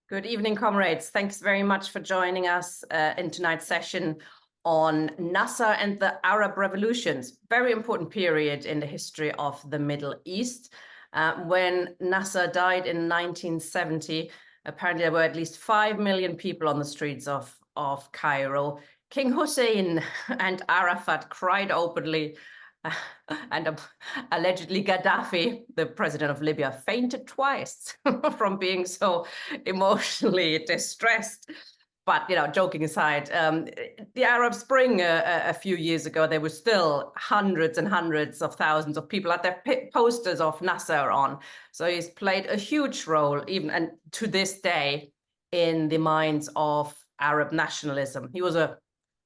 Good evening, comrades. Thanks very much for joining us in tonight's session on Nasser and the Arab revolutions. Very important period in the history of the Middle East. When Nasser died in 1970, apparently there were at least 5 million people on the streets of Cairo. King Hussein and Arafat cried openly, and allegedly Gaddafi, the president of Libya, fainted twice from being so emotionally distressed. But, joking aside, the Arab Spring a few years ago, there were still hundreds and hundreds of thousands of people had their posters of Nasser on. So he's played a huge role, even and to this day, in the minds of Arab nationalism. He was a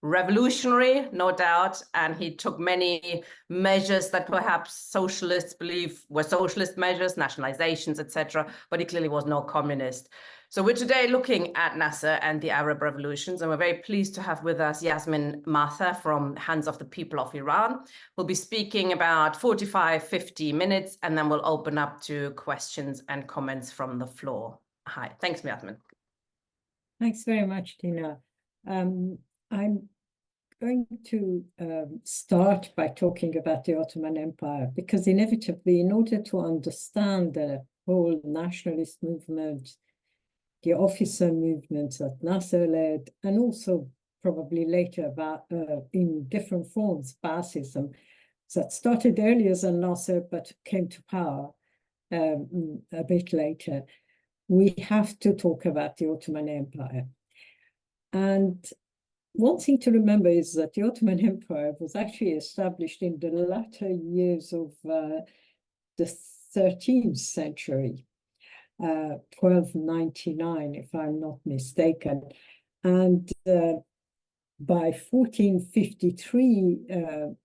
revolutionary, no doubt, and he took many measures that perhaps socialists believe were socialist measures, nationalizations, etc., but he clearly was no communist. So we're today looking at Nasser and the Arab revolutions, and we're very pleased to have with us Yassamine from Hands of the People of Iran. We'll be speaking about 50 minutes, and then we'll open up to questions and comments from the floor. Hi, thanks, Yassamine. Thanks very much, Tina. I'm going to start by talking about the Ottoman Empire, because inevitably, in order to understand the whole nationalist movement, the officer movements that Nasser led, and also probably later about in different forms, Baasism, that started earlier than Nasser but came to power a bit later, we have to talk about the Ottoman Empire. And one thing to remember is that the Ottoman Empire was actually established in the latter years of the 13th century, 1299, if I'm not mistaken. And by 1453,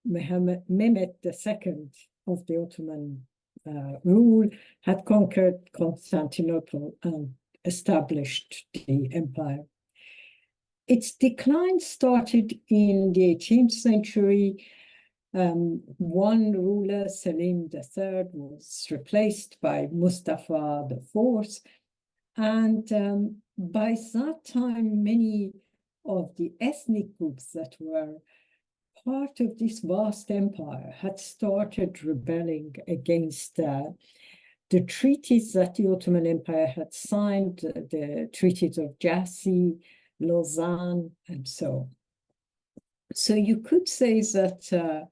Mehmet II of the Ottoman rule had conquered Constantinople and established the empire. Its decline started in the 18th century. One ruler, Selim III, was replaced by Mustafa IV. And by that time, many of the ethnic groups that were part of this vast empire had started rebelling against the treaties that the Ottoman Empire had signed, the treaties of Jassy, Lausanne, and so on. So you could say that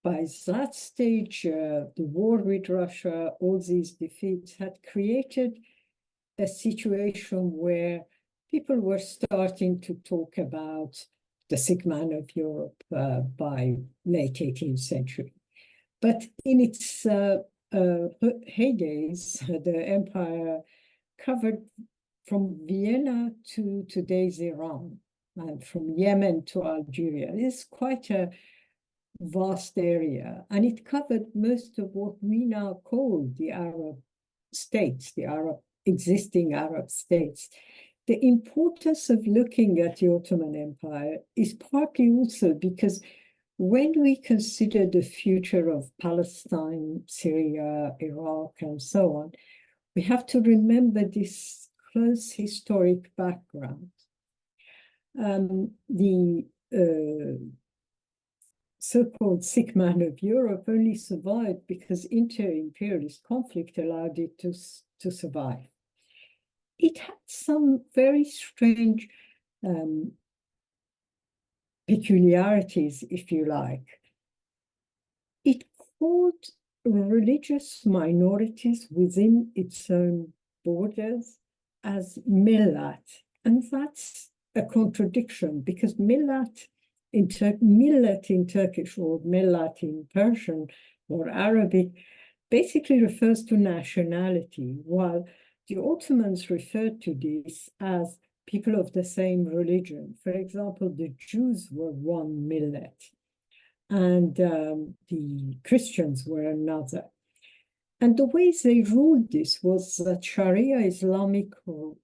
by that stage, the war with Russia, all these defeats had created a situation where people were starting to talk about the sick man of Europe by late 18th century. But in its heydays, the empire covered from Vienna to today's Iran, and from Yemen to Algeria. It's quite a vast area, and it covered most of what we now call the Arab states, the existing Arab states. The importance of looking at the Ottoman Empire is partly also because when we consider the future of Palestine, Syria, Iraq, and so on, we have to remember this close historic background. The so-called sick man of Europe only survived because inter-imperialist conflict allowed it to survive. It had some very strange peculiarities, if you like. It called religious minorities within its own borders as millat, and that's a contradiction, because millat in Turkish or millat in Persian or Arabic basically refers to nationality, while the Ottomans referred to this as people of the same religion. For example, the Jews were one millet, and the Christians were another. And the way they ruled this was that Sharia Islamic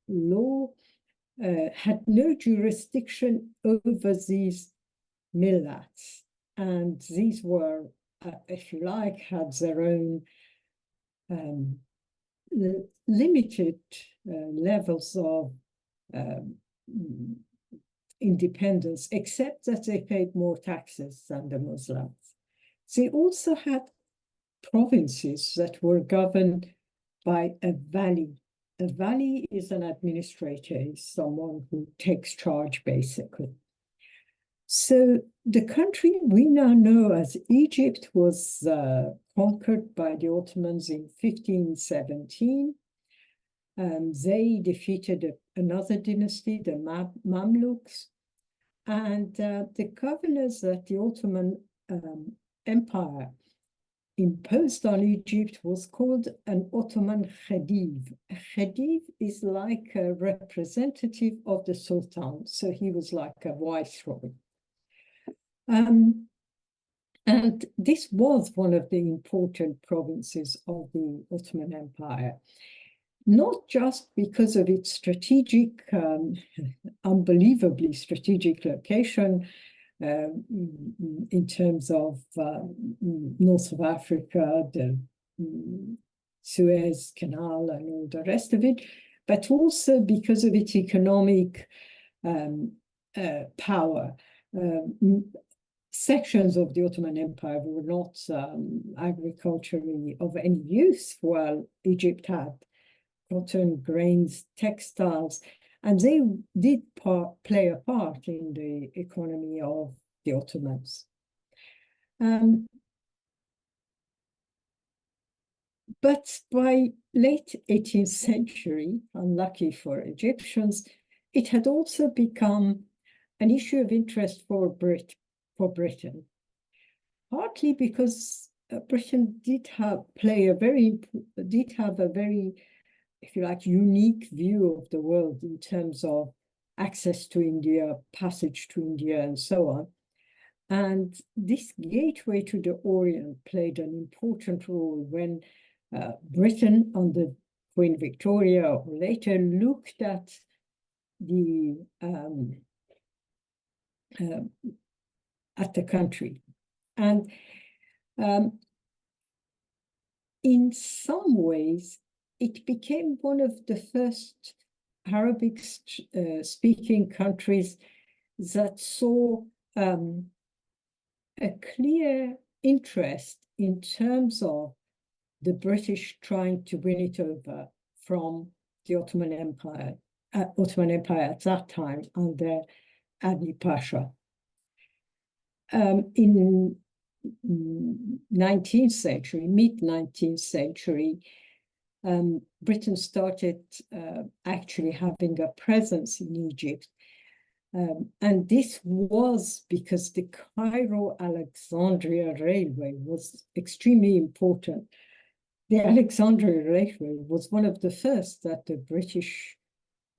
law had no jurisdiction over these millats. And these were, if you like, had their own limited levels of independence, except that they paid more taxes than the Muslims. They also had provinces that were governed by a vali. A vali is an administrator, is someone who takes charge, basically. So the country we now know as Egypt was conquered by the Ottomans in 1517. They defeated another dynasty, the Mamluks, and the governors that the Ottoman Empire imposed on Egypt was called an Ottoman Khedive. A Khedive is like a representative of the Sultan, so he was like a viceroy. And this was one of the important provinces of the Ottoman Empire, not just because of its strategic, unbelievably strategic location in terms of north of Africa, the Suez Canal and all the rest of it, but also because of its economic power. Sections of the Ottoman Empire were not agriculturally of any use, while Egypt had cotton, grains, textiles, and they did play a part in the economy of the Ottomans. But by late 18th century, unlucky for Egyptians, it had also become an issue of interest for Britain, partly because Britain did have a very, if you like, unique view of the world in terms of access to India, passage to India, and so on. And this gateway to the Orient played an important role when Britain, under Queen Victoria or later, looked at the country. And in some ways, it became one of the first Arabic-speaking countries that saw a clear interest in terms of the British trying to win it over from the Ottoman Empire at that time under Ali Pasha. In mid-19th century, Britain started actually having a presence in Egypt. And this was because the Cairo-Alexandria Railway was extremely important. The Alexandria Railway was one of the first that the British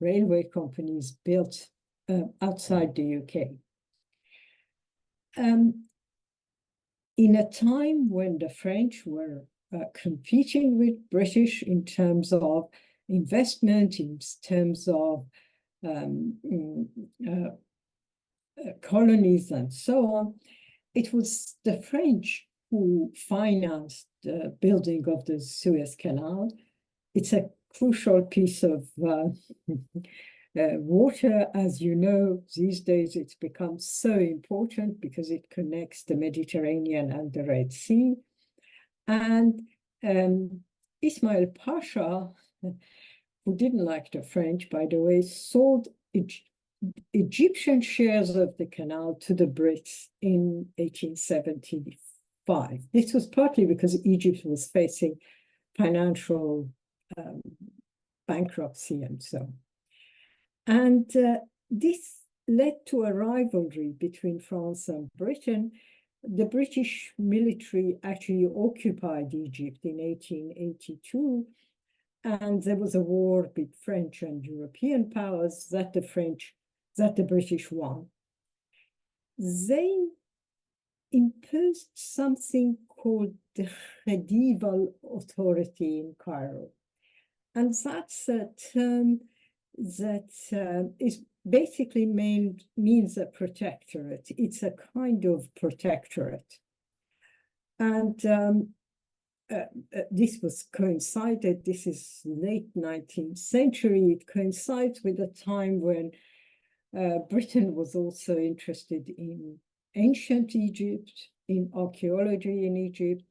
railway companies built outside the UK. In a time when the French were competing with British in terms of investment, in terms of colonies and so on, it was the French who financed the building of the Suez Canal. It's a crucial piece of water. As you know, these days it's become so important because it connects the Mediterranean and the Red Sea. And Ismail Pasha, who didn't like the French, by the way, sold Egyptian shares of the canal to the Brits in 1875. This was partly because Egypt was facing financial bankruptcy and so on. And this led to a rivalry between France and Britain. The British military actually occupied Egypt in 1882, and there was a war with French and European powers that the British won. They imposed something called the Khedival Authority in Cairo. And that's a term that is basically means a protectorate. It's a kind of protectorate. And this was coincided, this is late 19th century, it coincides with a time when Britain was also interested in ancient Egypt, in archaeology in Egypt,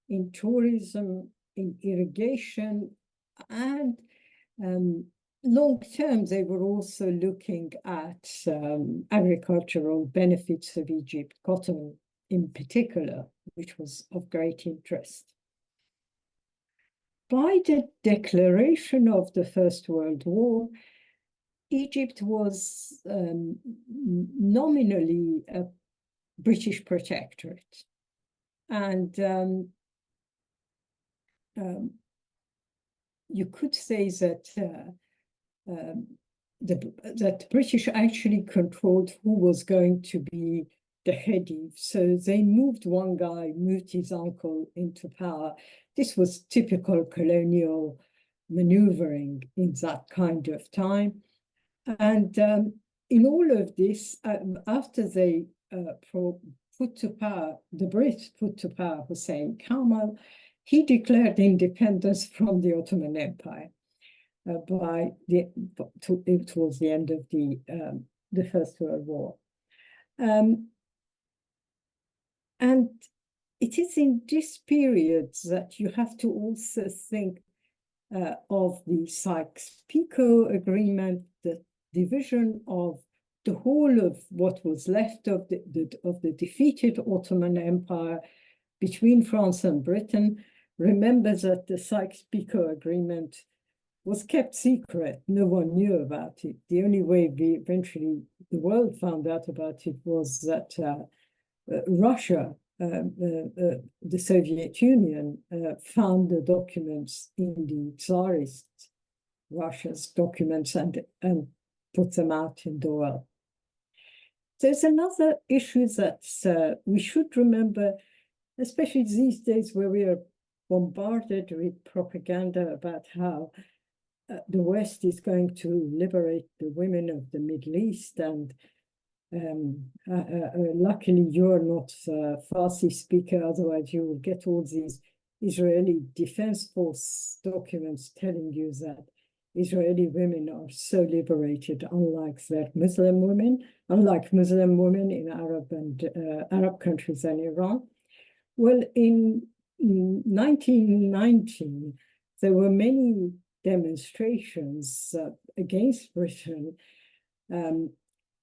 in tourism, in irrigation, and long term, they were also looking at agricultural benefits of Egypt, cotton in particular, which was of great interest. By the declaration of the First World War, Egypt was nominally a British protectorate. And you could say that that British actually controlled who was going to be the Khedive. So they moved one guy, moved his uncle into power. This was typical colonial maneuvering in that kind of time. And in all of this, after they put to power, the Brits put to power Hussein Kamal, he declared independence from the Ottoman Empire towards the end of the First World War. And it is in this period that you have to also think of the Sykes-Picot Agreement, the division of the whole of what was left of the defeated Ottoman Empire between France and Britain. Remember that the Sykes-Picot Agreement was kept secret. No one knew about it. The only way eventually the world found out about it was that Russia, the Soviet Union, found the documents in the Tsarist Russia's documents and put them out in the world. There's another issue that we should remember, especially these days where we are bombarded with propaganda about how the West is going to liberate the women of the Middle East. And luckily, you're not a Farsi speaker, otherwise you will get all these Israeli Defense Force documents telling you that Israeli women are so liberated, unlike Muslim women in Arab countries and Iran. Well, in 1919, there were many demonstrations against Britain and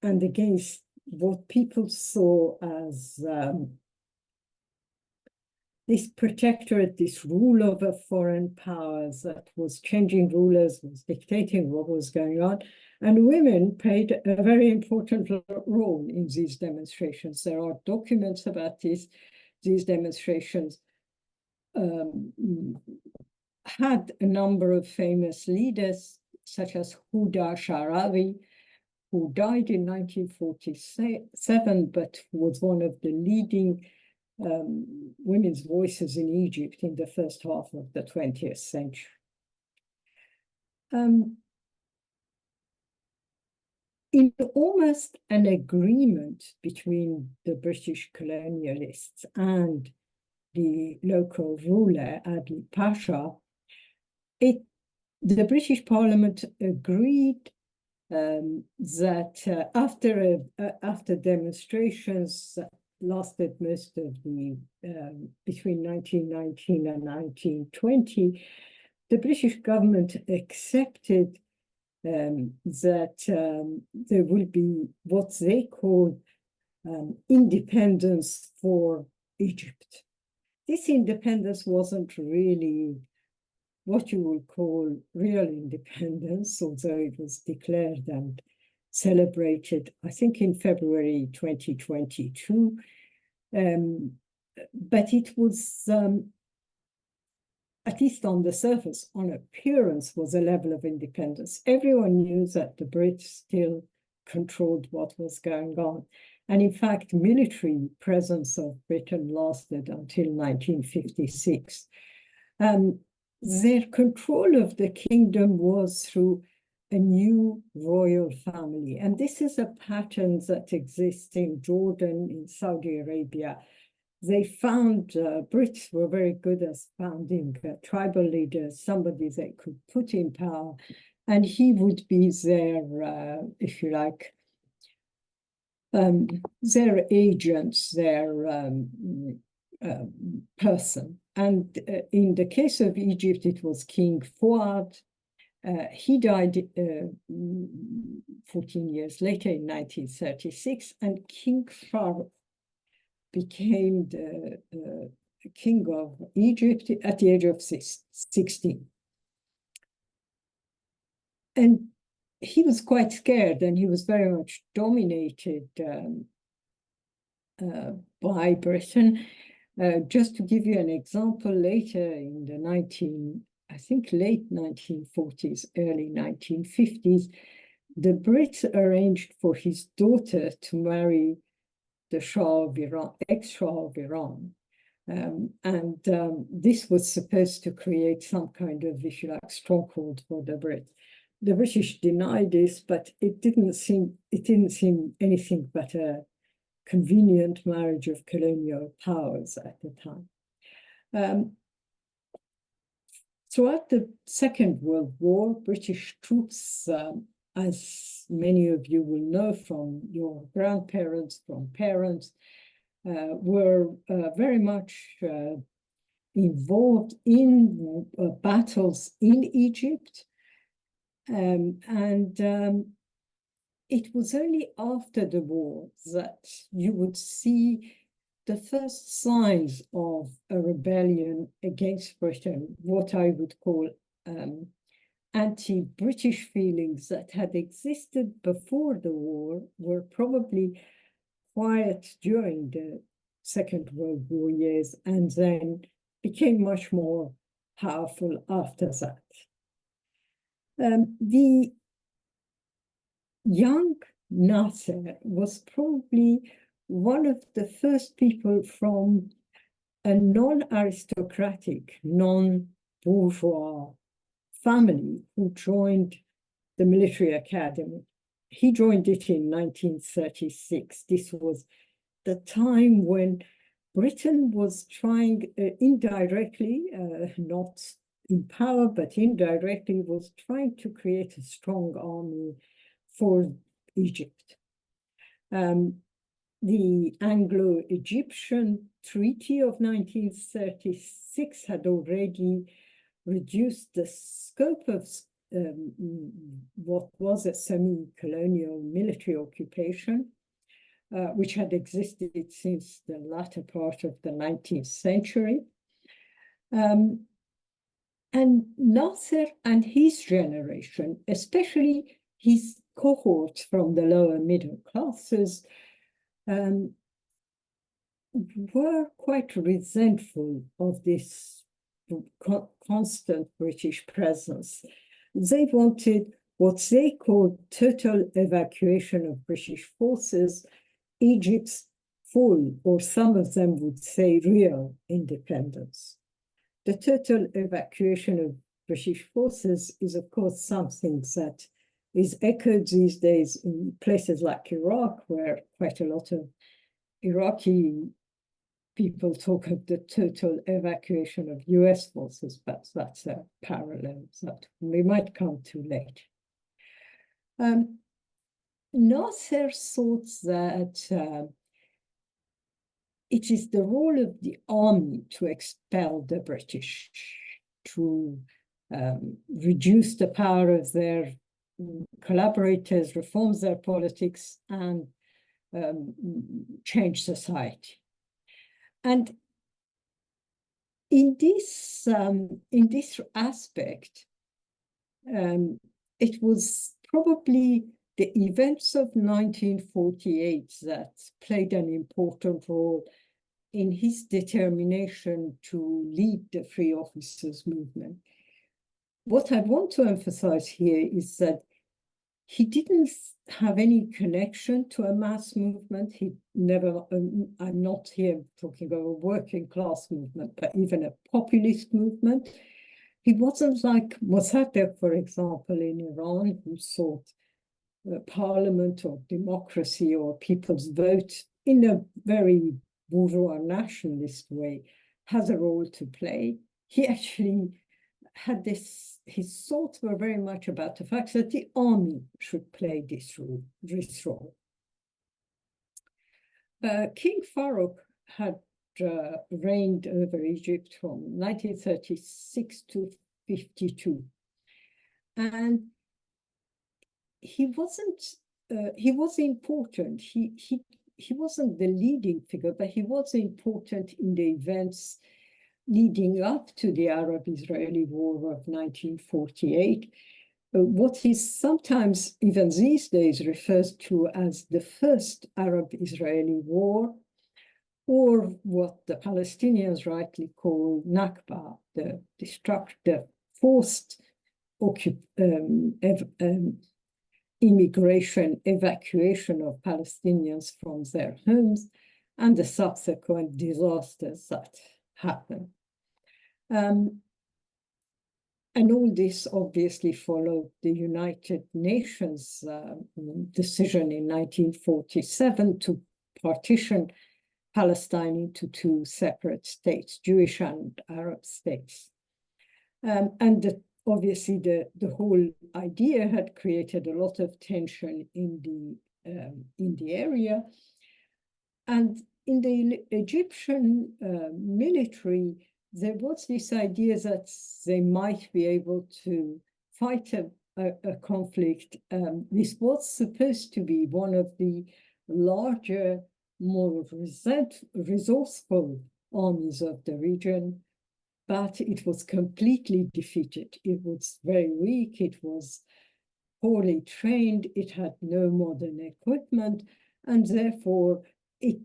against what people saw as this protectorate, this rule over foreign powers that was changing rulers, was dictating what was going on. And women played a very important role in these demonstrations. There are documents about this. These demonstrations had a number of famous leaders, such as Huda Sharawi, who died in 1947, but was one of the leading women's voices in Egypt in the first half of the 20th century. In almost an agreement between the British colonialists and the local ruler, Adil Pasha, the British Parliament agreed that after demonstrations that lasted most of the between 1919 and 1920, the British government accepted that there will be what they call independence for Egypt. This independence wasn't really what you would call real independence, although it was declared and celebrated, I think, in February 2022. But it was, at least on the surface, on appearance, was a level of independence. Everyone knew that the Brits still controlled what was going on. And in fact, military presence of Britain lasted until 1956. Their control of the kingdom was through a new royal family. And this is a pattern that exists in Jordan, in Saudi Arabia, they found Brits were very good at finding tribal leaders, somebody they could put in power, and he would be their, if you like, their agents, their person. And in the case of Egypt, it was King Fuad. He died 14 years later in 1936, and King Farouk became the king of Egypt at the age of 16. And he was quite scared, and he was very much dominated by Britain. Just to give you an example, later in the late 1940s, early 1950s, the Brits arranged for his daughter to marry the Shah of Iran, ex-Shah of Iran. This was supposed to create some kind of, if you like, stronghold for the Brits. The British denied this, but it didn't seem anything but a convenient marriage of colonial powers at the time. Throughout the Second World War, British troops, as many of you will know from your grandparents, from parents, were very much involved in battles in Egypt. It was only after the war that you would see the first signs of a rebellion against Britain, what I would call anti-British feelings that had existed before the war were probably quiet during the Second World War years and then became much more powerful after that. The young Nasser was probably one of the first people from a non-aristocratic, non-bourgeois family who joined the military academy. He joined it in 1936. This was the time when Britain was trying indirectly, not in power, but indirectly was trying to create a strong army for Egypt. The Anglo-Egyptian Treaty of 1936 had already reduced the scope of what was a semi-colonial military occupation, which had existed since the latter part of the 19th century. And Nasser and his generation, especially his cohort from the lower middle classes, were quite resentful of this constant British presence. They wanted what they called total evacuation of British forces, Egypt's full, or some of them would say real, independence. The total evacuation of British forces is, of course, something that is echoed these days in places like Iraq, where quite a lot of Iraqi people talk of the total evacuation of US forces, but that's a parallel that we might come to late. Nasser thought that it is the role of the army to expel the British, to reduce the power of their collaborators, reform their politics, and change society. And in this aspect, it was probably the events of 1948 that played an important role in his determination to lead the free officers movement. What I want to emphasize here is that he didn't have any connection to a mass movement. He never, I'm not here talking about a working class movement, but even a populist movement. He wasn't like Mossadegh, for example, in Iran, who sought parliament or democracy or people's vote in a very bourgeois nationalist way, has a role to play. He actually had this, his thoughts were very much about the fact that the army should play this role. King Farouk had reigned over Egypt from 1936 to 52. And he was important. He wasn't the leading figure, but he was important in the events leading up to the Arab-Israeli War of 1948. What is sometimes, even these days, refers to as the first Arab-Israeli War, or what the Palestinians rightly call Nakba, the forced immigration, evacuation of Palestinians from their homes, and the subsequent disasters that happened. And all this obviously followed the United Nations decision in 1947 to partition Palestine into two separate states, Jewish and Arab states. And obviously the whole idea had created a lot of tension in the area. And in the Egyptian military, there was this idea that they might be able to fight a conflict. This was supposed to be one of the larger, more resourceful armies of the region, but it was completely defeated. It was very weak. It was poorly trained. It had no modern equipment, and therefore it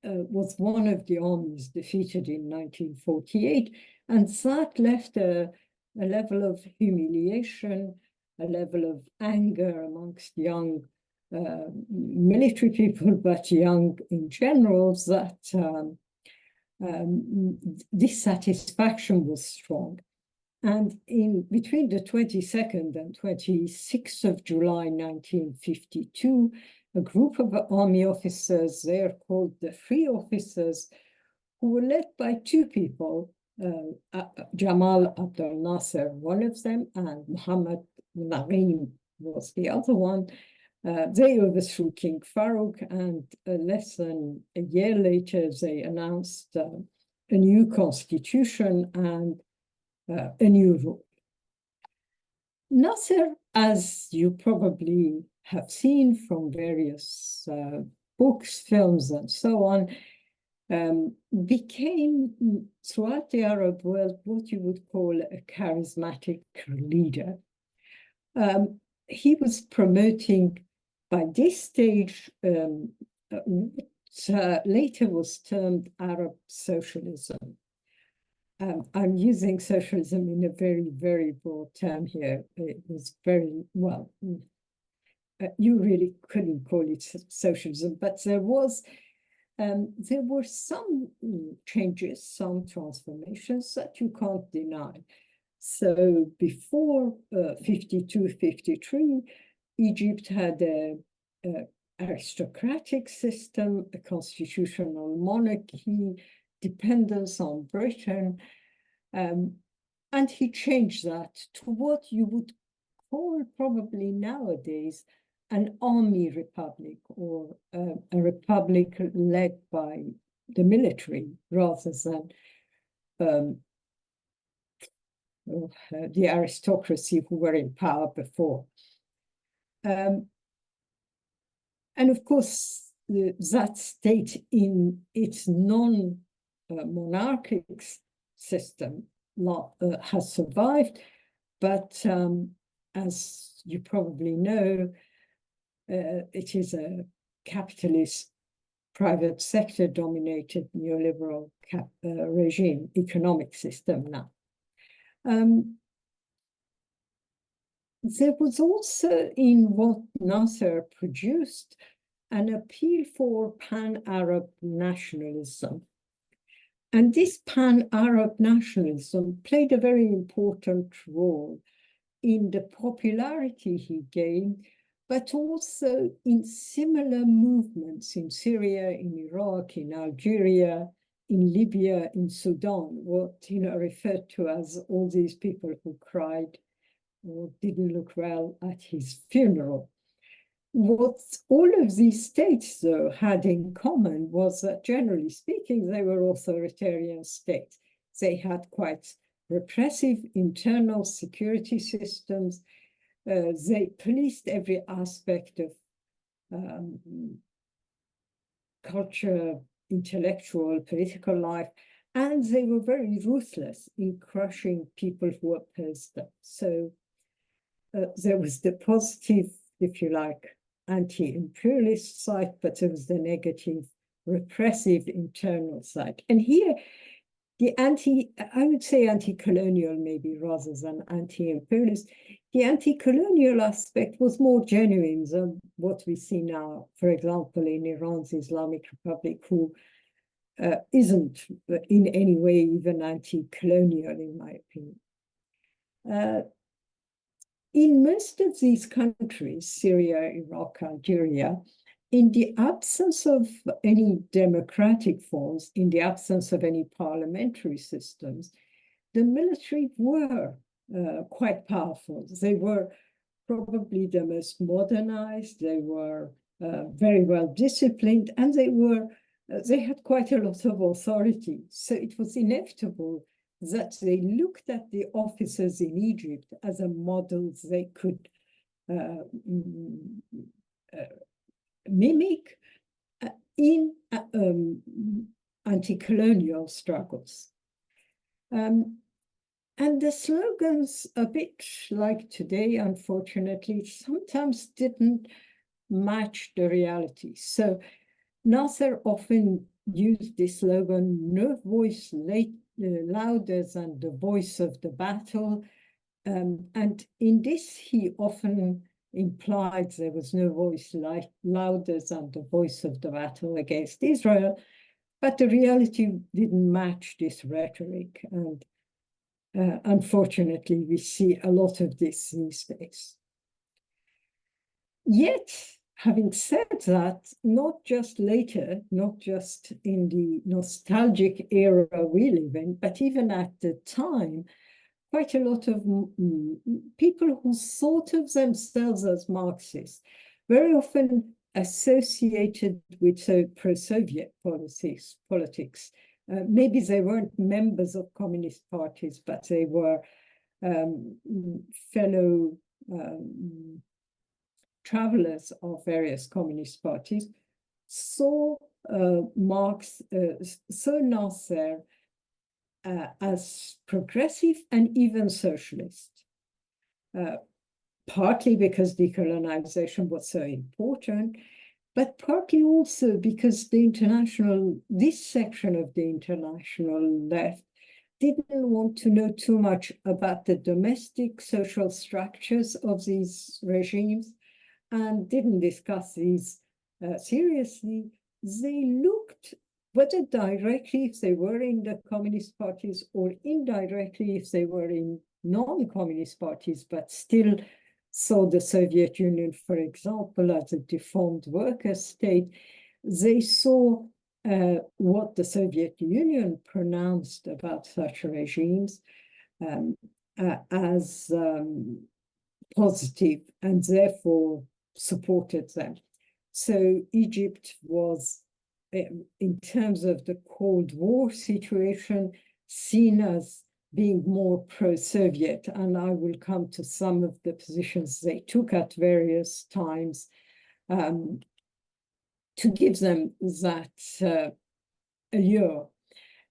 was one of the armies defeated in 1948, and that left a level of humiliation, a level of anger amongst young military people, but young in general, that dissatisfaction was strong. And in between the 22nd and 26th of July 1952, a group of army officers, they are called the Free Officers, who were led by two people, Jamal Abdel Nasser, one of them, and Mohammed Narim was the other one. They overthrew King Farouk, and less than a year later, they announced a new constitution and a new rule. Nasser, as you probably have seen from various books, films, and so on, became, throughout the Arab world, what you would call a charismatic leader. He was promoting, by this stage, what later was termed Arab socialism. I'm using socialism in a very, very broad term here. It was very, well, you really couldn't call it socialism, but there were some changes, some transformations that you can't deny. So before 52, 53, Egypt had an aristocratic system, a constitutional monarchy, dependence on Britain, and he changed that to what you would call probably nowadays an army republic, or a republic led by the military rather than the aristocracy who were in power before. And of course, that state in its non-monarchic system has survived, but as you probably know, it is a capitalist, private sector dominated neoliberal regime, economic system now. There was also in what Nasser produced an appeal for pan-Arab nationalism. And this pan-Arab nationalism played a very important role in the popularity he gained but also in similar movements in Syria, in Iraq, in Algeria, in Libya, in Sudan, what referred to as all these people who cried or didn't look well at his funeral. What all of these states, though, had in common was that, generally speaking, they were authoritarian states. They had quite repressive internal security systems. They policed every aspect of culture, intellectual, political life, and they were very ruthless in crushing people who opposed them. So there was the positive, if you like, anti-imperialist side, but there was the negative, repressive internal side. And here, I would say anti-colonial maybe rather than anti-imperialist, the anti-colonial aspect was more genuine than what we see now, for example, in Iran's Islamic Republic, who isn't in any way even anti-colonial, in my opinion. In most of these countries, Syria, Iraq, Algeria, in the absence of any democratic forms, in the absence of any parliamentary systems, the military were quite powerful. They were probably the most modernized, they were very well disciplined, and they had quite a lot of authority. So it was inevitable that they looked at the officers in Egypt as a model they could mimic in anti-colonial struggles. And the slogans, a bit like today, unfortunately, sometimes didn't match the reality. So Nasser often used the slogan, "No voice louder than the voice of the battle." And in this, he often implied there was no voice louder than the voice of the battle against Israel. But the reality didn't match this rhetoric. And unfortunately, we see a lot of this these days. Yet, having said that, not just later, not just in the nostalgic era we live in, but even at the time, quite a lot of people who thought of themselves as Marxists, very often associated with pro-Soviet politics. Maybe they weren't members of communist parties, but they were fellow travelers of various communist parties, saw Nasser as progressive and even socialist, partly because decolonization was so important, but partly also because this section of the international left didn't want to know too much about the domestic social structures of these regimes and didn't discuss these seriously. They looked, whether directly if they were in the communist parties or indirectly if they were in non-communist parties, but still saw the Soviet Union, for example, as a deformed worker state. They saw what the Soviet Union pronounced about such regimes as positive, and therefore supported them. So Egypt was, in terms of the Cold War situation, seen as being more pro-Soviet, and I will come to some of the positions they took at various times to give them that allure.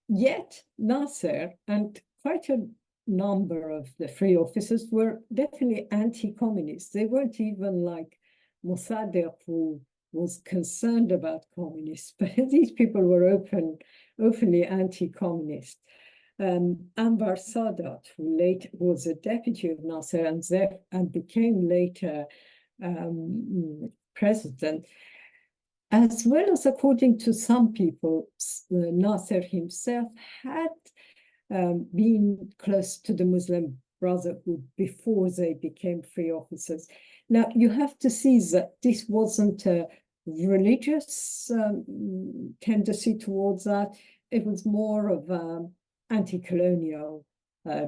Yet Nasser and quite a number of the free officers were definitely anti-communist. They weren't even like Mossadegh, who was concerned about communists, but these people were openly anti-communist. Anwar Sadat, who later was a deputy of Nasser and became later president, as well as, according to some people, Nasser himself had been close to the Muslim Brotherhood before they became free officers. Now, you have to see that this wasn't a religious tendency towards that. It was more of anti-colonial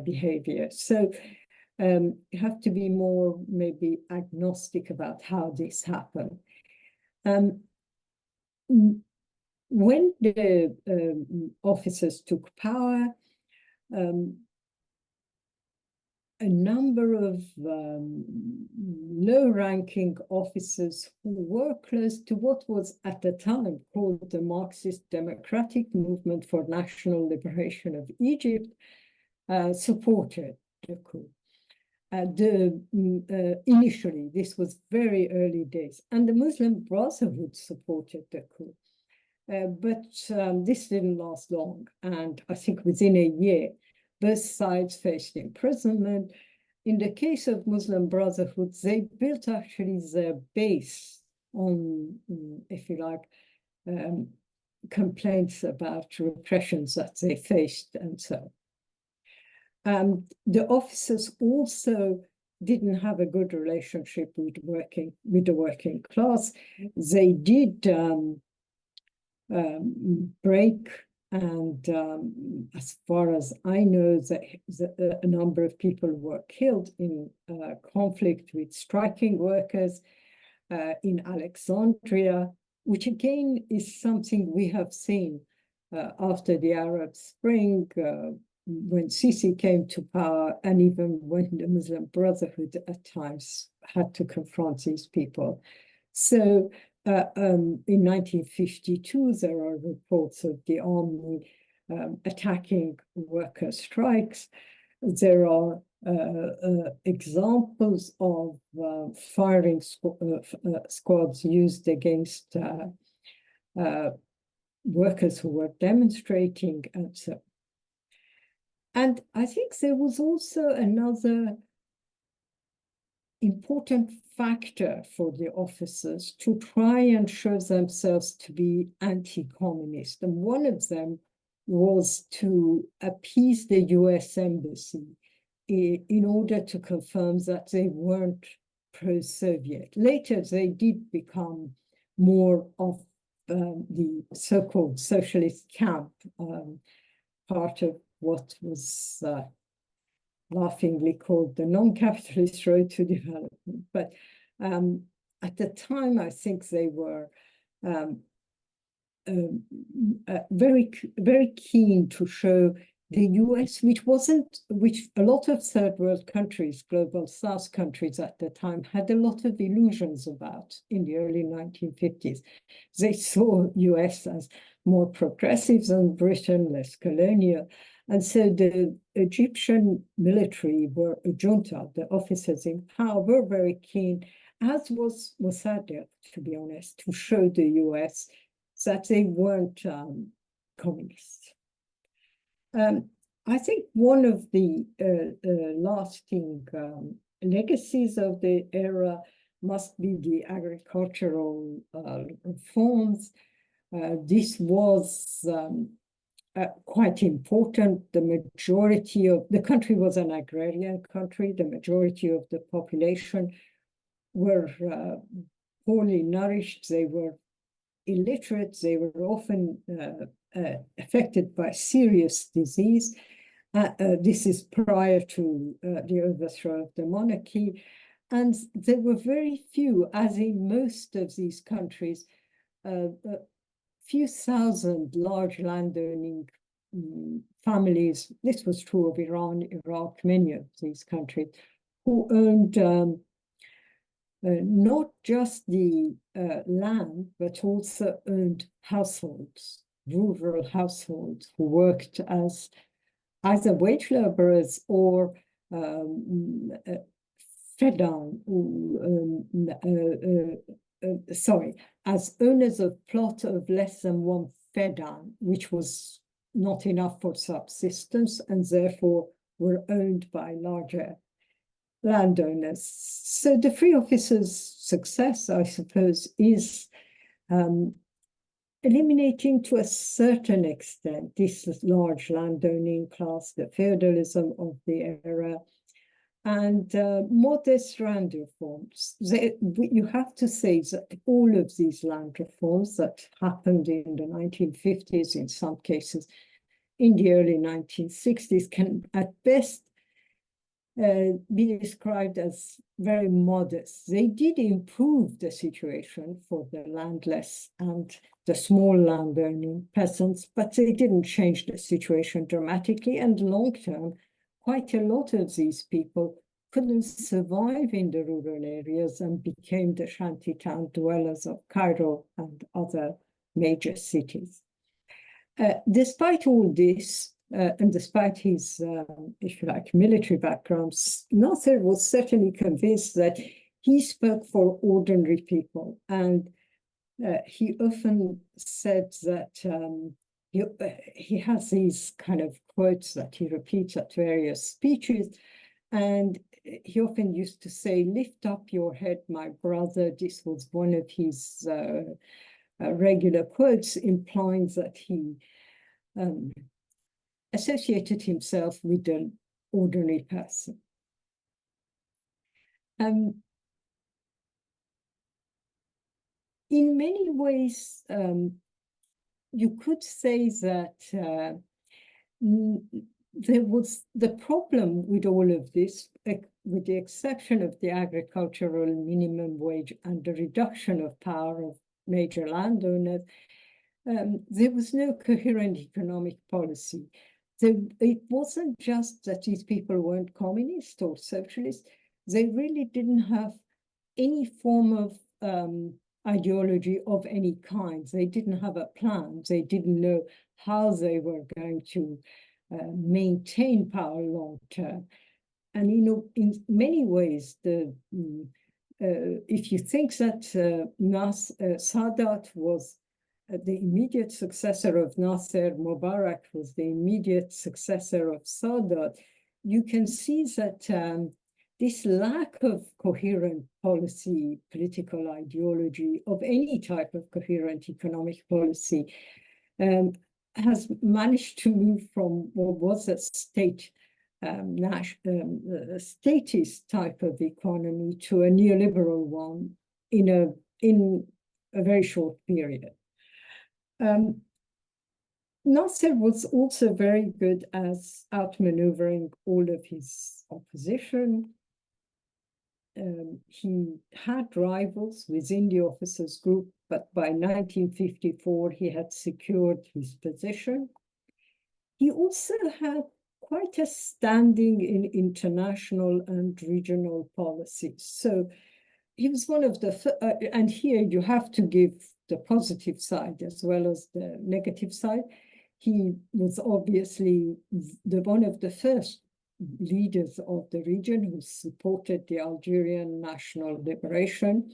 behavior. So you have to be more maybe agnostic about how this happened. When the officers took power, a number of low-ranking officers who were close to what was at the time called the Marxist Democratic Movement for National Liberation of Egypt supported the coup. Initially, this was very early days, and the Muslim Brotherhood supported the coup. But this didn't last long, and I think within a year, both sides faced imprisonment. In the case of Muslim Brotherhood, they built actually their base on, if you like, complaints about repressions that they faced and so on. The officers also didn't have a good relationship with the working class. They did break, and as far as I know, a number of people were killed in conflict with striking workers in Alexandria, which again is something we have seen after the Arab Spring, when Sisi came to power, and even when the Muslim Brotherhood at times had to confront these people. So in 1952, there are reports of the army attacking worker strikes. There are examples of firing squads used against workers who were demonstrating and so. And I think there was also another important factor for the officers to try and show themselves to be anti-communist. And one of them was to appease the US Embassy in order to confirm that they weren't pro-Soviet. Later, they did become more of the so-called socialist camp, part of what was laughingly called the non-capitalist road to development. But at the time, I think they were very, very keen to show the US, which a lot of third world countries, global South countries at the time, had a lot of illusions about in the early 1950s. They saw US as more progressive than Britain, less colonial. And so the Egyptian military were a junta, the officers in power were very keen, as was Mossadegh, to be honest, to show the US that they weren't communists. I think one of the lasting legacies of the era must be the agricultural reforms. This was quite important. The majority of the country was an agrarian country. The majority of the population were poorly nourished. They were illiterate. They were often affected by serious disease. This is prior to the overthrow of the monarchy. And there were very few, as in most of these countries, few thousand large landowning families. This was true of Iran, Iraq, many of these countries, who owned not just the land, but also owned households, rural households, who worked as either wage laborers or as owners of plot of less than 1 fedan, which was not enough for subsistence, and therefore were owned by larger landowners. So the free officers' success, I suppose, is eliminating to a certain extent this large landowning class, the feudalism of the era, and modest land reforms. You have to say that all of these land reforms that happened in the 1950s, in some cases in the early 1960s, can at best be described as very modest. They did improve the situation for the landless and the small land-owning peasants, but they didn't change the situation dramatically. And long-term, quite a lot of these people couldn't survive in the rural areas and became the shantytown dwellers of Cairo and other major cities. Despite all this, and despite his, if you like, military backgrounds, Nasser was certainly convinced that he spoke for ordinary people. And he often said that he has these kind of quotes that he repeats at various speeches. And he often used to say, "Lift up your head, my brother." This was one of his regular quotes, implying that he associated himself with an ordinary person. In many ways, you could say that there was the problem with all of this, with the exception of the agricultural minimum wage and the reduction of power of major landowners, there was no coherent economic policy. It wasn't just that these people weren't communist or socialist. They really didn't have any form of ideology of any kind. They didn't have a plan. They didn't know how they were going to maintain power long term. And, you know, in many ways, if you think that Sadat was the immediate successor of Nasser, Mubarak was the immediate successor of Sadat, you can see that this lack of coherent policy, political ideology, of any type of coherent economic policy, has managed to move from what was a statist type of economy to a neoliberal one in a very short period. Nasser was also very good as outmaneuvering all of his opposition. He had rivals within the officers' group, but by 1954, he had secured his position. He also had quite a standing in international and regional policies. So he was one of the, and here you have to give the positive side as well as the negative side. He was obviously one of the first leaders of the region who supported the Algerian national liberation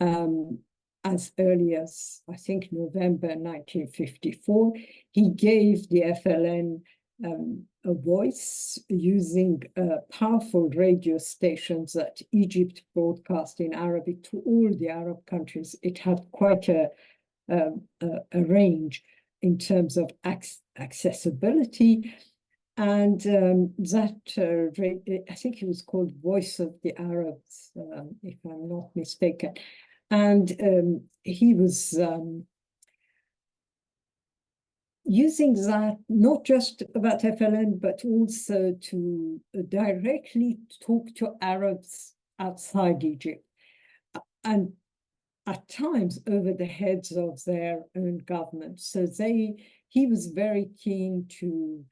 as early as, I think, November 1954. He gave the FLN a voice using powerful radio stations that Egypt broadcast in Arabic to all the Arab countries. It had quite a range in terms of accessibility. And I think it was called Voice of the Arabs, if I'm not mistaken. And he was using that not just about FLN, but also to directly talk to Arabs outside Egypt, and at times over the heads of their own government. So he was very keen to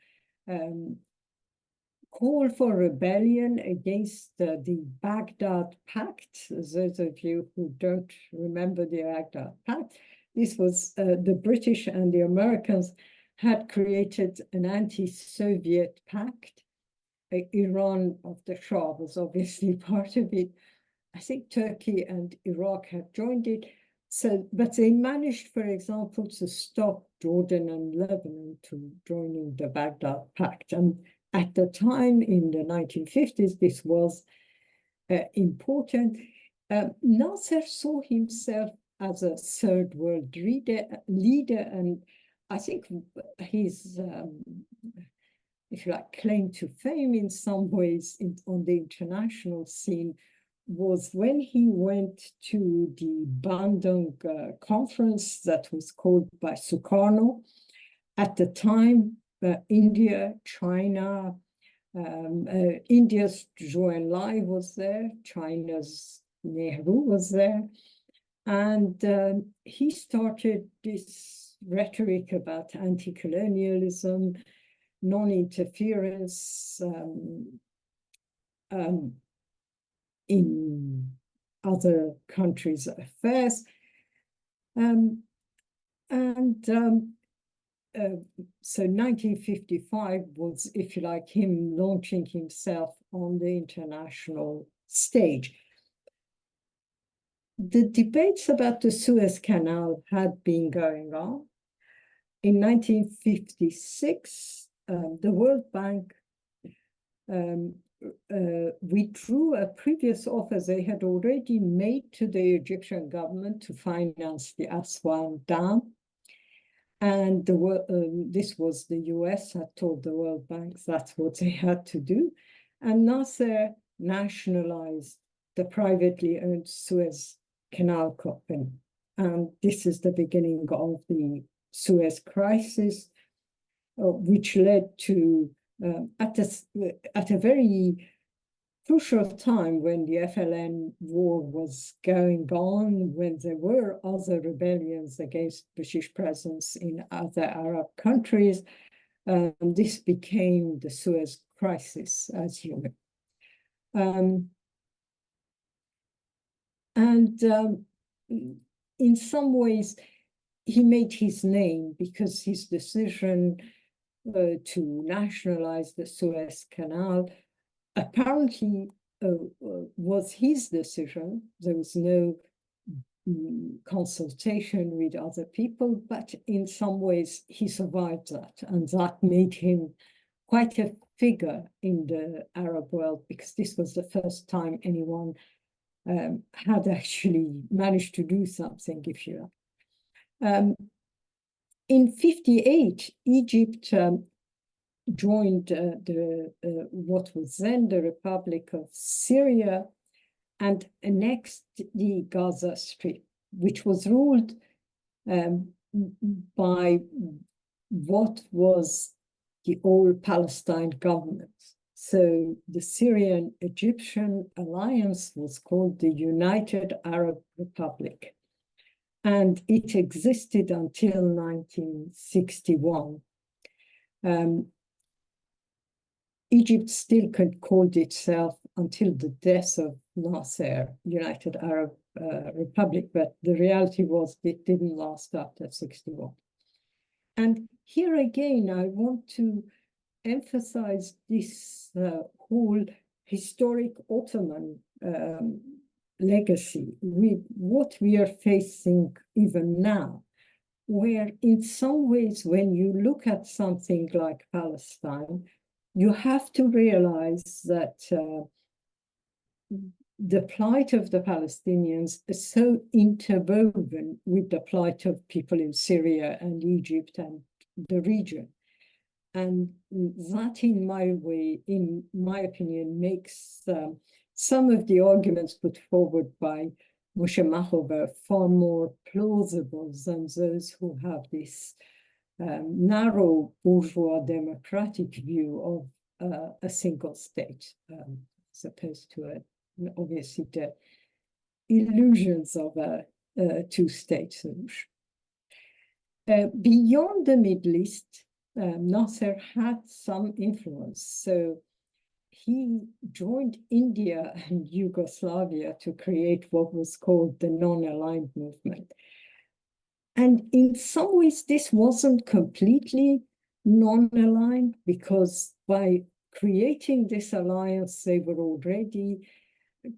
call for rebellion against the Baghdad Pact. Those of you who don't remember the Baghdad Pact, this was the British and the Americans had created an anti-Soviet pact. Iran of the Shah was obviously part of it. I think Turkey and Iraq had joined it. So, but they managed, for example, to stop Jordan and Lebanon to joining the Baghdad Pact. And at the time, in the 1950s, this was important. Nasser saw himself as a third world leader, and I think his if you like, claim to fame in some ways on the international scene was when he went to the Bandung conference that was called by Sukarno. At the time, India, China, India's Zhou Enlai was there, China's Nehru was there, and he started this rhetoric about anti-colonialism, non-interference in other countries' affairs. So 1955 was, if you like, him launching himself on the international stage. The debates about the Suez Canal had been going on. In 1956, the World Bank withdrew a previous offer they had already made to the Egyptian government to finance the Aswan Dam. And this was the US had told the World Bank that's what they had to do. And Nasser nationalized the privately owned Suez Canal Company. And this is the beginning of the Suez crisis, which led to, at a very crucial time when the FLN war was going on, when there were other rebellions against British presence in other Arab countries, this became the Suez Crisis, as you know. In some ways, he made his name because his decision to nationalize the Suez Canal apparently was his decision. There was no consultation with other people, but in some ways he survived that, and that made him quite a figure in the Arab world, because this was the first time anyone had actually managed to do something, if you like. In 1958, Egypt joined what was then the Republic of Syria and annexed the Gaza Strip, which was ruled by what was the old Palestine government. So the Syrian-Egyptian alliance was called the United Arab Republic, and it existed until 1961. Egypt still called itself, until the death of Nasser, United Arab Republic, but the reality was it didn't last after 61. And here again, I want to emphasize this whole historic Ottoman legacy with what we are facing even now, where in some ways, when you look at something like Palestine, you have to realize that the plight of the Palestinians is so interwoven with the plight of people in Syria and Egypt and the region. And that, in my opinion, makes some of the arguments put forward by Moshe Machover far more plausible than those who have this narrow bourgeois democratic view of a single state, as opposed to obviously the illusions of a two-state solution. Beyond the Middle East, Nasser had some influence. So he joined India and Yugoslavia to create what was called the non-aligned movement. And in some ways, this wasn't completely non-aligned, because by creating this alliance, they were already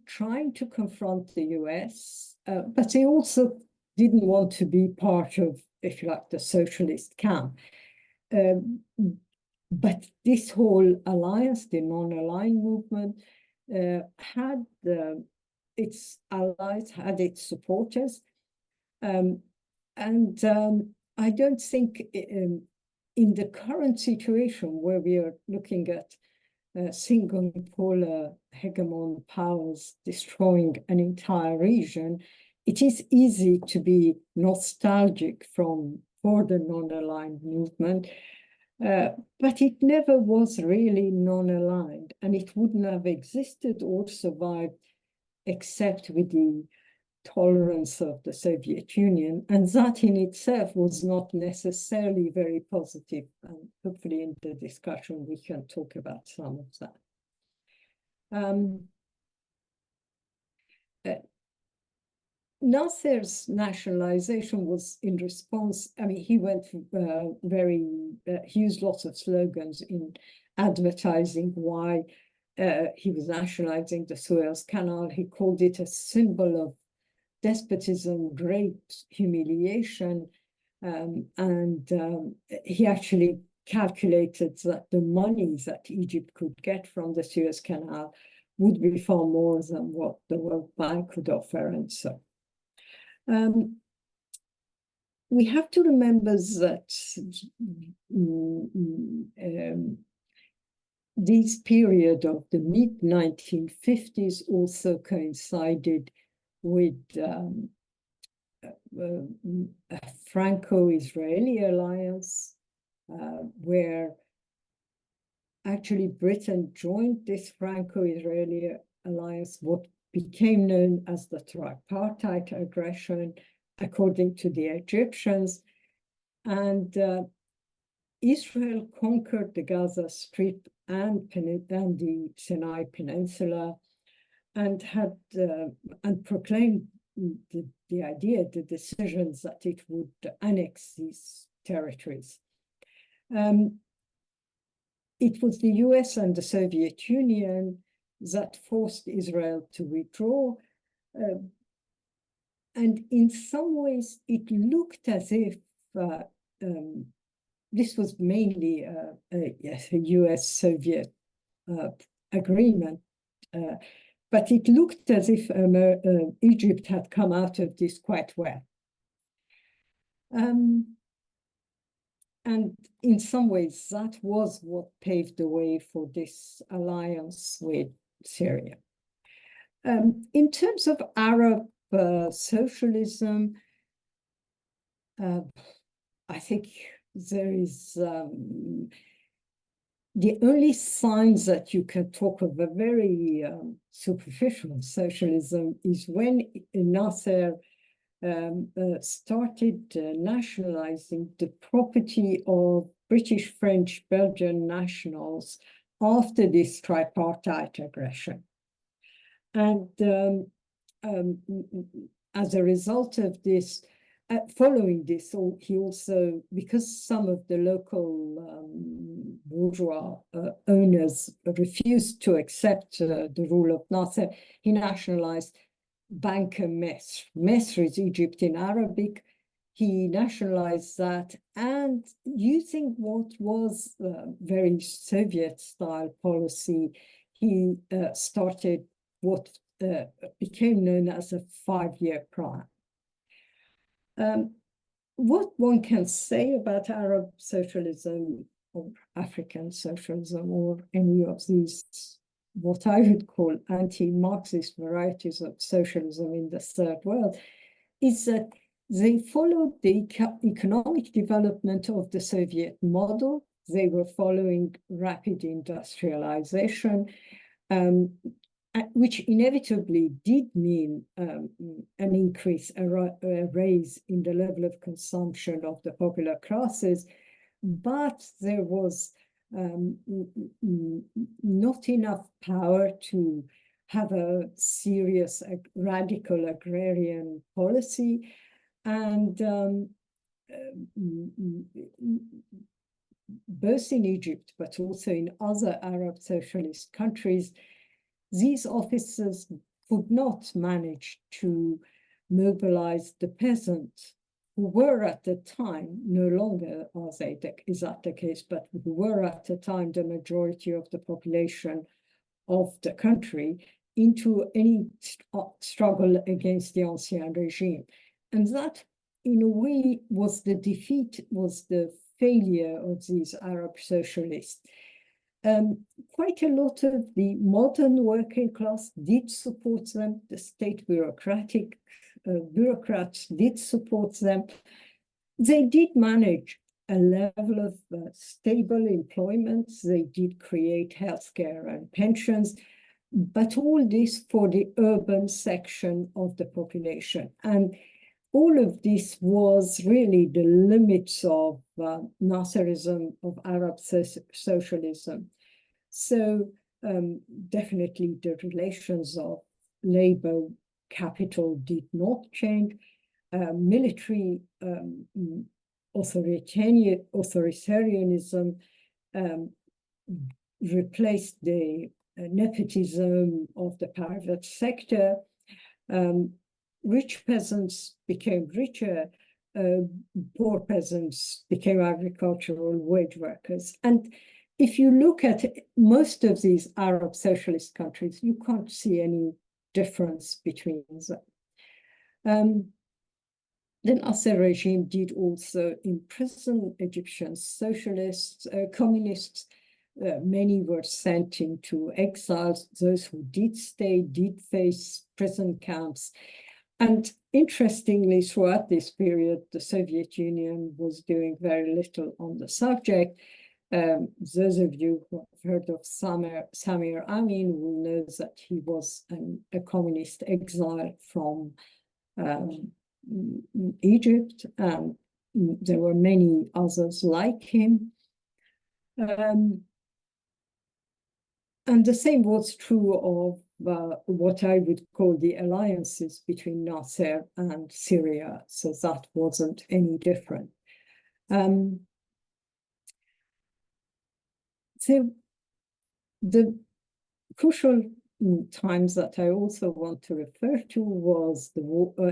trying to confront the US, but they also didn't want to be part of, if you like, the socialist camp. But this whole alliance, the non-aligned movement, had its allies, had its supporters. I don't think in the current situation where we are looking at single polar hegemon powers destroying an entire region, it is easy to be nostalgic for the non-aligned movement, but it never was really non-aligned, and it wouldn't have existed or survived except with the tolerance of the Soviet Union, and that in itself was not necessarily very positive. And hopefully in the discussion we can talk about some of that. Nasser's nationalization was in response. I mean, he went he used lots of slogans in advertising why he was nationalizing the Suez Canal. He called it a symbol of despotism, great humiliation, and he actually calculated that the money that Egypt could get from the Suez Canal would be far more than what the World Bank could offer, and so. We have to remember that this period of the mid-1950s also coincided with a Franco-Israeli alliance, where actually Britain joined this Franco-Israeli alliance, what became known as the tripartite aggression, according to the Egyptians. And Israel conquered the Gaza Strip and the Sinai Peninsula, and had and proclaimed the idea, the decisions that it would annex these territories. It was the US and the Soviet Union that forced Israel to withdraw. And in some ways, it looked as if this was mainly a US-Soviet agreement, but it looked as if Egypt had come out of this quite well. And in some ways, that was what paved the way for this alliance with Syria. In terms of Arab socialism, I think there is the only signs that you can talk of a very superficial socialism is when Nasser started nationalizing the property of British, French, Belgian nationals after this tripartite aggression. And as a result of this, following this, he also, because some of the local bourgeois owners refused to accept the rule of Nasser, he nationalized Banca Mesr. Mesr is Egypt in Arabic. He nationalized that, and using what was very Soviet-style policy, he started what became known as a 5-year plan. What one can say about Arab socialism or African socialism or any of these, what I would call anti-Marxist varieties of socialism in the Third World, is that they followed the economic development of the Soviet model. They were following rapid industrialization, which inevitably did mean an increase, a raise in the level of consumption of the popular classes, but there was not enough power to have a serious radical agrarian policy. And both in Egypt, but also in other Arab socialist countries, these officers could not manage to mobilize the peasants, who were at the time, no longer is that the case, but who were at the time the majority of the population of the country, into any struggle against the Ancien regime. And that, in a way, was the defeat, was the failure of these Arab socialists. Quite a lot of the modern working class did support them. The state bureaucrats did support them. They did manage a level of stable employment. They did create healthcare and pensions, but all this for the urban section of the population. And all of this was really the limits of Nasserism, of Arab socialism. So definitely the relations of labor capital did not change. Military authoritarianism replaced the nepotism of the private sector. Rich peasants became richer, poor peasants became agricultural wage workers. And if you look at most of these Arab socialist countries, you can't see any difference between them. The Nasser regime did also imprison Egyptian socialists, communists. Many were sent into exile. Those who did stay did face prison camps. And interestingly, throughout this period, the Soviet Union was doing very little on the subject. Those of you who have heard of Samir Amin will know that he was a communist exile from Egypt. There were many others like him. And the same was true of what I would call the alliances between Nasser and Syria. So that wasn't any different. So the crucial times that I also want to refer to was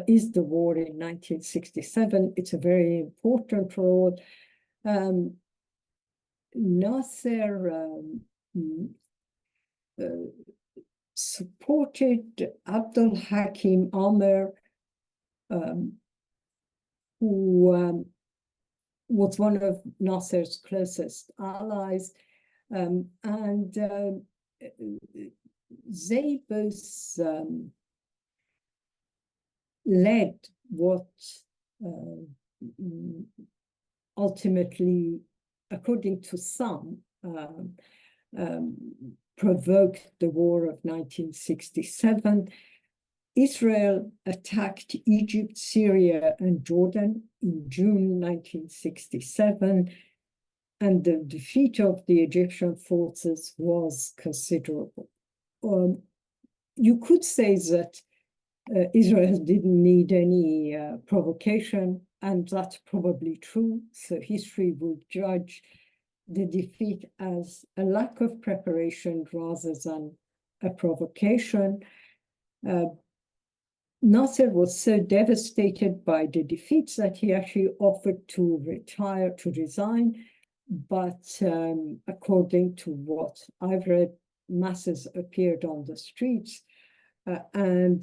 is the war in 1967. It's a very important role. Nasser supported Abdul Hakim Amer, who was one of Nasser's closest allies, and they both led what ultimately, according to some, provoked the war of 1967. Israel attacked Egypt, Syria, and Jordan in June 1967, and the defeat of the Egyptian forces was considerable. You could say that Israel didn't need any provocation, and that's probably true. So history will judge the defeat as a lack of preparation rather than a provocation. Nasser was so devastated by the defeats that he actually offered to resign. But according to what I've read, masses appeared on the streets. And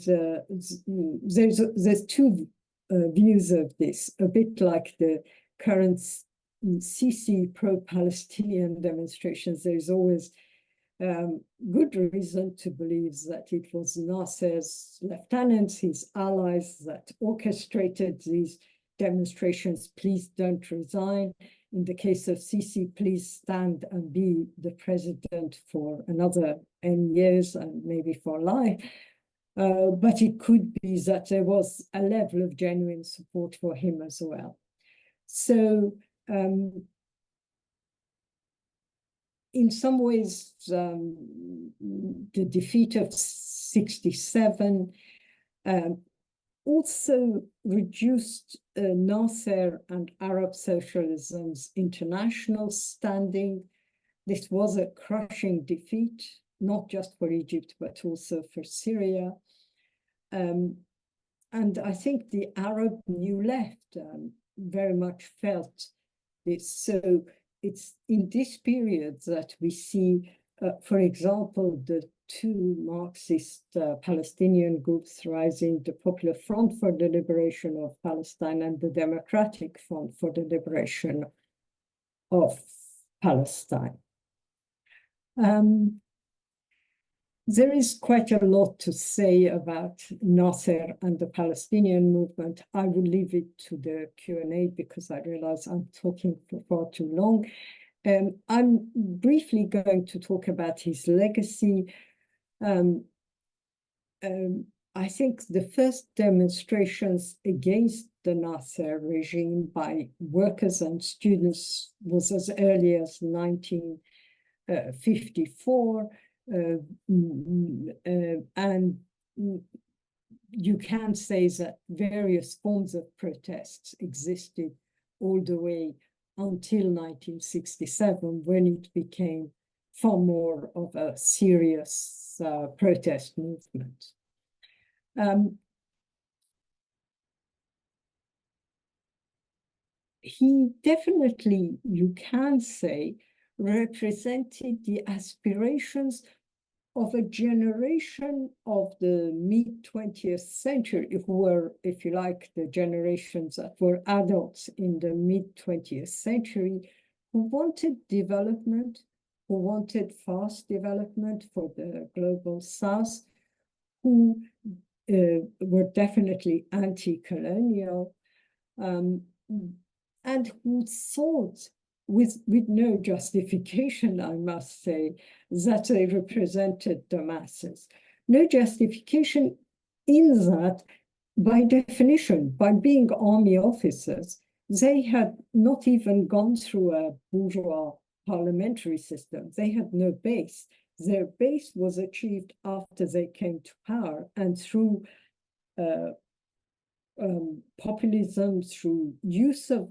there's two views of this, a bit like the current Sisi pro-Palestinian demonstrations. There's always good reason to believe that it was Nasser's lieutenants, his allies, that orchestrated these demonstrations. Please don't resign. In the case of Sisi, please stand and be the president for another N years and maybe for life. But it could be that there was a level of genuine support for him as well. So in some ways, the defeat of 67 also reduced Nasser and Arab socialism's international standing. This was a crushing defeat, not just for Egypt, but also for Syria. And I think the Arab New Left very much felt this. So it's in this period that we see, for example, the two Marxist Palestinian groups rising, the Popular Front for the Liberation of Palestine and the Democratic Front for the Liberation of Palestine. There is quite a lot to say about Nasser and the Palestinian movement. I will leave it to the Q&A because I realize I'm talking for far too long. I'm briefly going to talk about his legacy. I think the first demonstrations against the Nasser regime by workers and students was as early as 1954. And you can say that various forms of protests existed all the way until 1967, when it became far more of a serious protest movement. He definitely, you can say, represented the aspirations of a generation of the mid-20th century, who were, if you like, the generations that were adults in the mid-20th century, who wanted development, who wanted fast development for the global South, who were definitely anti-colonial, and who thought, with no justification, I must say, that they represented the masses. No justification in that, by definition, by being army officers, they had not even gone through a bourgeois parliamentary system. They had no base. Their base was achieved after they came to power, and through populism, through use of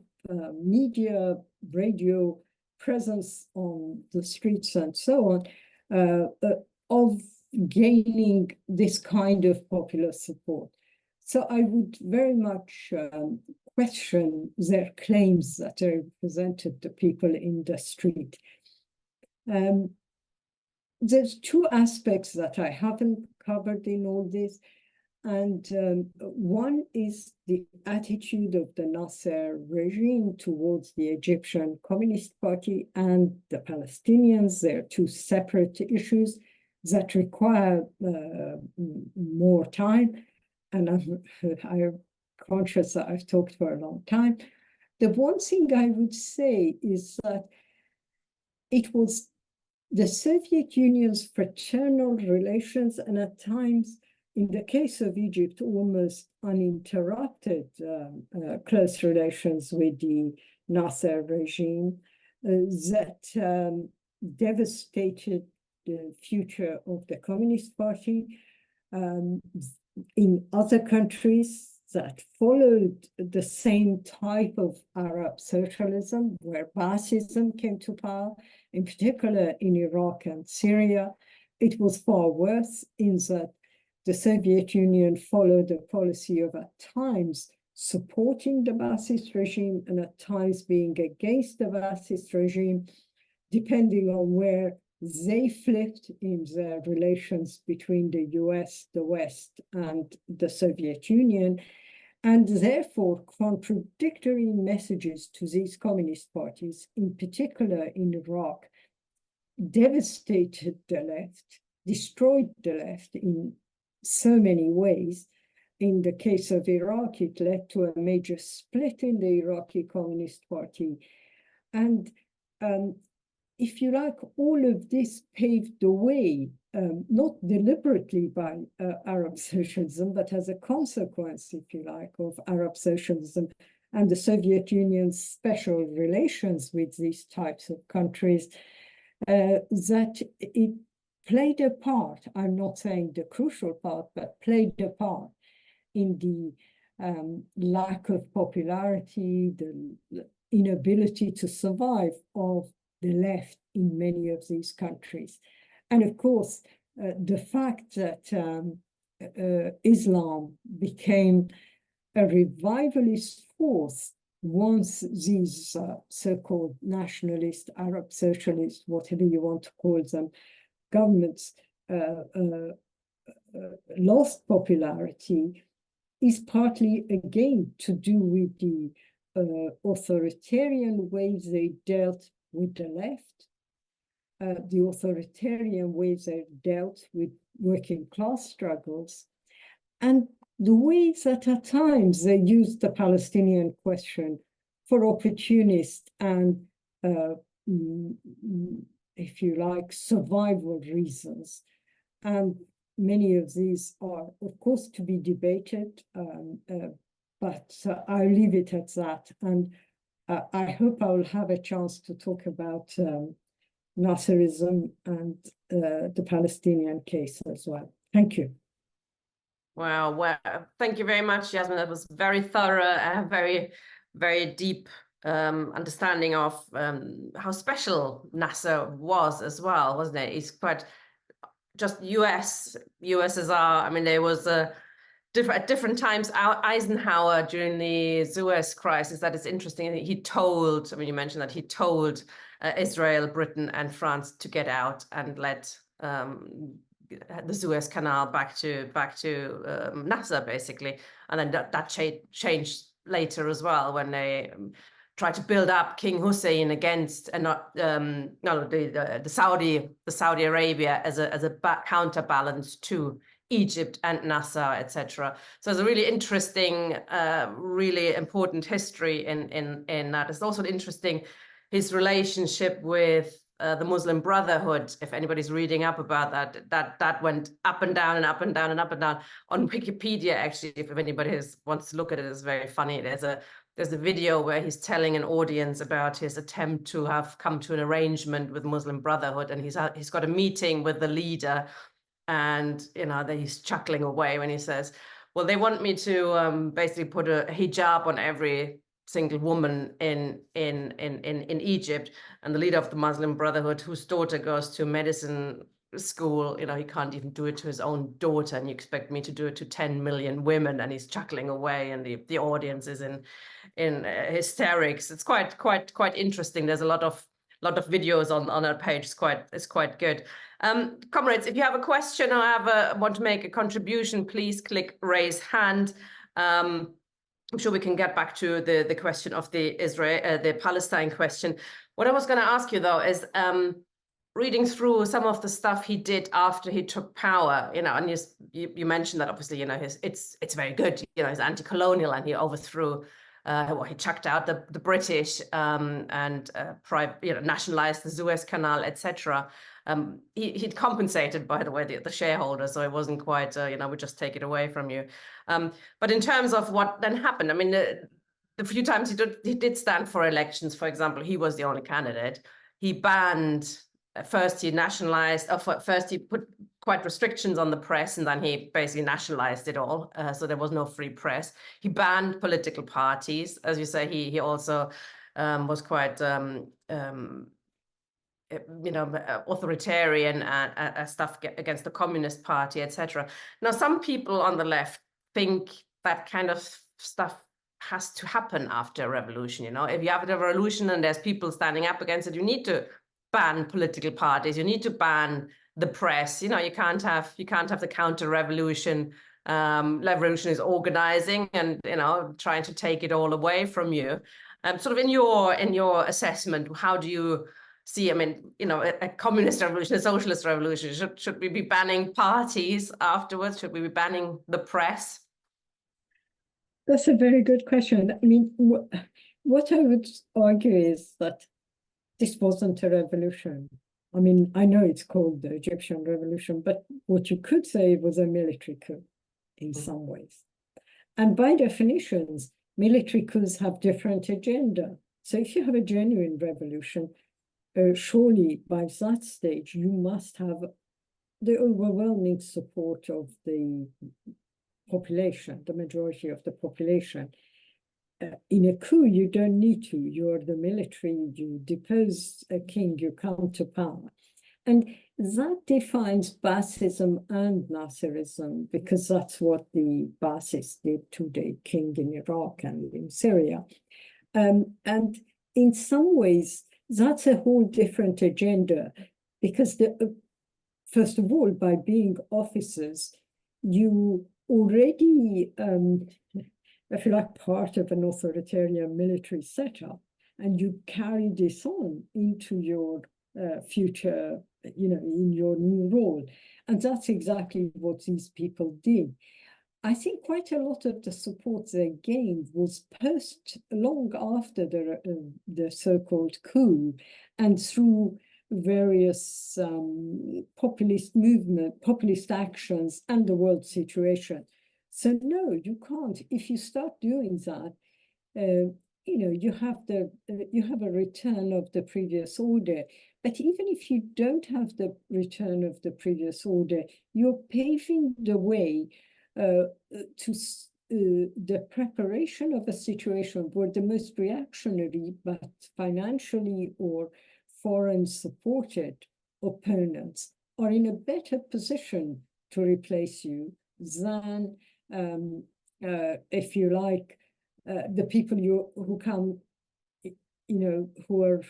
media, radio, presence on the streets and so on, of gaining this kind of popular support. So I would very much question their claims that they represented the people in the street. There's two aspects that I haven't covered in all this. And one is the attitude of the Nasser regime towards the Egyptian Communist Party and the Palestinians. They're two separate issues that require more time. And I'm conscious that I've talked for a long time. The one thing I would say is that it was the Soviet Union's fraternal relations, and at times, in the case of Egypt, almost uninterrupted close relations with the Nasser regime that devastated the future of the Communist Party. In other countries that followed the same type of Arab socialism, where Baasism came to power, in particular in Iraq and Syria, it was far worse in that the Soviet Union followed a policy of at times supporting the Baasist regime and at times being against the Baasist regime, depending on where they flipped in their relations between the US, the West, and the Soviet Union, and therefore contradictory messages to these communist parties, in particular in Iraq, devastated the left, destroyed the left in so many ways. In the case of Iraq, it led to a major split in the Iraqi Communist Party. And if you like, all of this paved the way, not deliberately by Arab socialism, but as a consequence, if you like, of Arab socialism and the Soviet Union's special relations with these types of countries, that it played a part, I'm not saying the crucial part, but played a part in the lack of popularity, the inability to survive of the left in many of these countries. And of course, the fact that Islam became a revivalist force once these so-called nationalist, Arab socialist, whatever you want to call them, governments lost popularity, is partly again to do with the authoritarian ways they dealt with the left, the authoritarian ways they dealt with working class struggles, and the ways that at times they used the Palestinian question for opportunist and, if you like, survival reasons. And many of these are, of course, to be debated, but I'll leave it at that. And I hope I will have a chance to talk about Nasserism and the Palestinian case as well. Thank you. Wow, well, thank you very much, Yasmin. That was very thorough, very, very deep understanding of how special Nasser was as well, wasn't it? He's quite just USSR. I mean, there was at different times, Eisenhower during the Suez crisis, that is interesting. He told, I mean, you mentioned that he told Israel, Britain, and France to get out and let the Suez Canal back to Nasser, basically. And then that changed later as well when they tried to build up King Hussein against and not the Saudi Arabia as a counterbalance to Egypt and Nasser, etc. So it's a really interesting, really important history in that. It's also interesting his relationship with the Muslim Brotherhood. If anybody's reading up about that went up and down and up and down and up and down on Wikipedia. Actually, if anybody wants to look at it, it's very funny. There's a video where he's telling an audience about his attempt to have come to an arrangement with Muslim Brotherhood, and he's got a meeting with the leader, and that he's chuckling away when he says, well, they want me to basically put a hijab on every single woman in Egypt, and the leader of the Muslim Brotherhood, whose daughter goes to medicine school, he can't even do it to his own daughter, and you expect me to do it to 10 million women, and he's chuckling away, and the audience is in hysterics. It's quite interesting. There's a lot of videos on our page. It's quite good. Comrades, if you have a question or want to make a contribution, please click raise hand. I'm sure we can get back to the question of the Palestine question. What I was going to ask you though is reading through some of the stuff he did after he took power, and you mentioned that obviously, it's very good, he's anti-colonial, and he overthrew, he chucked out the British and nationalized the Suez Canal, etc. He'd compensated, by the way, the shareholders, so it wasn't quite, we just take it away from you. But in terms of what then happened, I mean, the few times he did stand for elections, for example, he was the only candidate. He banned, first he nationalized, first he put quite restrictions on the press, and then he basically nationalized it all. So there was no free press. He banned political parties. As you say, he also was quite authoritarian and stuff against the Communist Party, etc. Now, some people on the left think that kind of stuff has to happen after a revolution. If you have a revolution and there's people standing up against it, you need to ban political parties. You need to ban the press. You can't have the counter-revolution. Revolution is organizing and trying to take it all away from you. Sort of in your assessment, how do you see, I mean, a communist revolution, a socialist revolution, should we be banning parties afterwards? Should we be banning the press? That's a very good question. I mean, what I would argue is that this wasn't a revolution. I mean, I know it's called the Egyptian Revolution, but what you could say was a military coup in some ways. And by definitions, military coups have different agenda. So if you have a genuine revolution, surely by that stage, you must have the overwhelming support of the population, the majority of the population. In a coup, you don't need to. You're the military, you depose a king, you come to power. And that defines Baasism and Nasserism, because that's what the Baasists did to the king in Iraq and in Syria. And in some ways, that's a whole different agenda, because first of all, by being officers, you already if you like, part of an authoritarian military setup, and you carry this on into your future, in your new role. And that's exactly what these people did. I think quite a lot of the support they gained was long after the so-called coup, and through various populist actions and the world situation. So no, you can't. If you start doing that, you have a return of the previous order. But even if you don't have the return of the previous order, you're paving the way to the preparation of a situation where the most reactionary but financially or foreign supported opponents are in a better position to replace you than, if you like, the people who come, who are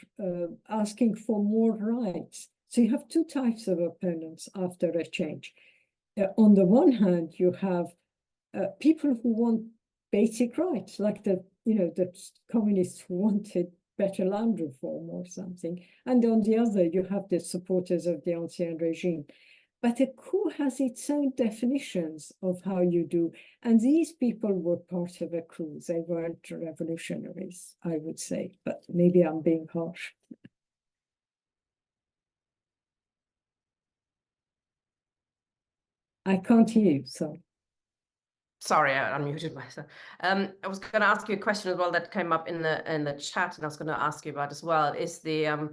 asking for more rights. So you have two types of opponents after a change. On the one hand, you have people who want basic rights, like the communists who wanted better land reform or something. And on the other, you have the supporters of the ancien regime. But a coup has its own definitions of how you do. And these people were part of a coup. They weren't revolutionaries, I would say, but maybe I'm being harsh. I can't hear you, so. Sorry, I unmuted myself. I was going to ask you a question as well that came up in the chat, and I was going to ask you about as well. Is the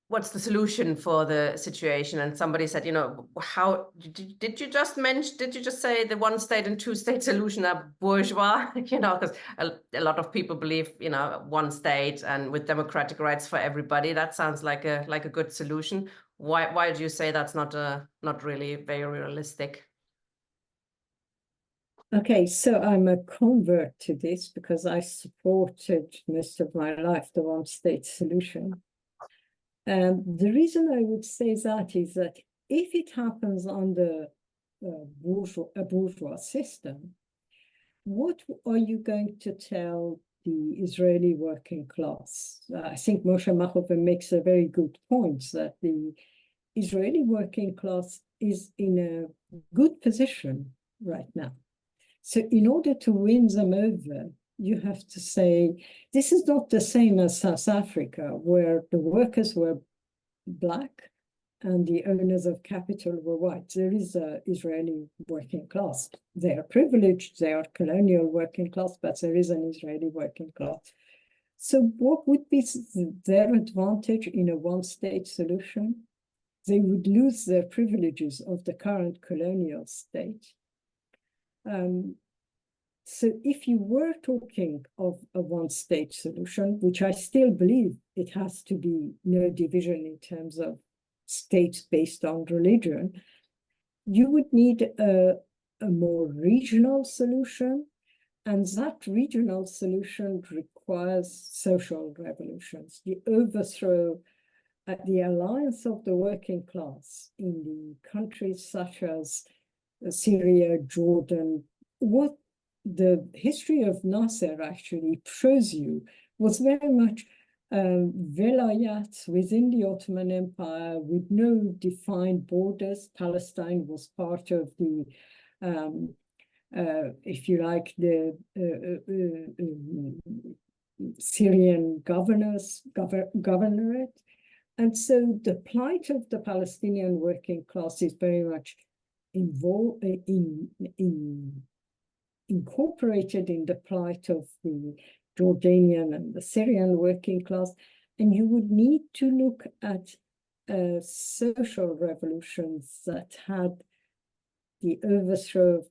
what's the solution for the situation? And somebody said, how did you just say the one state and two state solution are bourgeois? Because a lot of people believe, one state and with democratic rights for everybody. That sounds like a good solution. Why do you say that's not really very realistic? Okay, so I'm a convert to this because I supported most of my life the one-state solution. The reason I would say that is that if it happens under a bourgeois system, what are you going to tell the Israeli working class? I think Moshe Machova makes a very good point that the Israeli working class is in a good position right now. So in order to win them over, you have to say, this is not the same as South Africa, where the workers were Black and the owners of capital were white. There is an Israeli working class. They are privileged, they are colonial working class, but there is an Israeli working class. So what would be their advantage in a one-state solution? They would lose their privileges of the current colonial state. So if you were talking of a one-state solution, which I still believe it has to be no division in terms of states based on religion, you would need a more regional solution, and that regional solution requires social revolutions. The overthrow, the alliance of the working class in the countries such as Syria, Jordan, what the history of Nasser actually shows you was very much velayats within the Ottoman Empire with no defined borders. Palestine was part of the, if you like, the Syrian governorate. And so the plight of the Palestinian working class is very much involved incorporated in the plight of the Jordanian and the Syrian working class. And you would need to look at social revolutions that had the overthrow of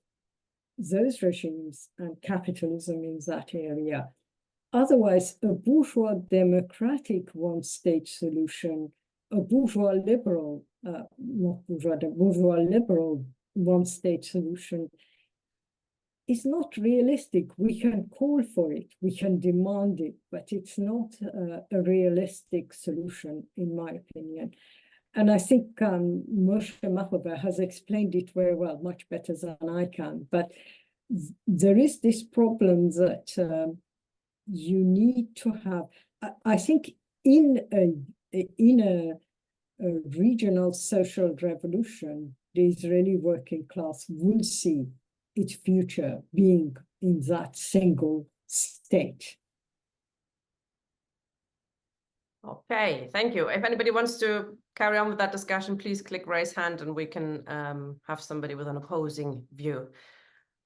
those regimes and capitalism in that area. Otherwise, a bourgeois democratic one-state solution, a bourgeois liberal, bourgeois liberal one-state solution is not realistic. We can call for it, we can demand it, but it's not a realistic solution, in my opinion. And I think Moshe Machova has explained it very well, much better than I can. But there is this problem that you need to have, I think in a regional social revolution, the Israeli working class will see its future being in that single state. Okay, thank you. If anybody wants to carry on with that discussion, please click raise hand and we can have somebody with an opposing view.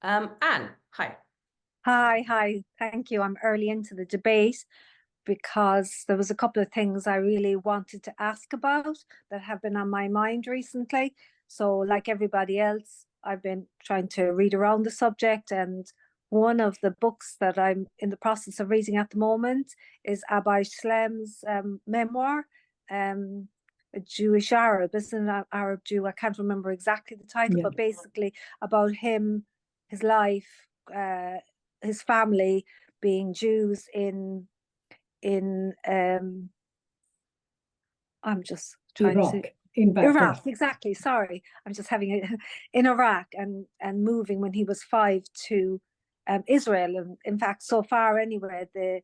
Anne, hi. Hi, thank you. I'm early into the debate because there was a couple of things I really wanted to ask about that have been on my mind recently. So like everybody else, I've been trying to read around the subject, and one of the books that I'm in the process of reading at the moment is Abay Shlem's memoir, a Jewish Arab, isn't an Arab Jew. I can't remember exactly the title, but basically about him, his life, his family being Jews in I'm just trying Iraq, to in Baghdad. Iraq, exactly. Sorry, I'm just having it in Iraq and moving when he was 5 to Israel. And in fact, so far anyway, the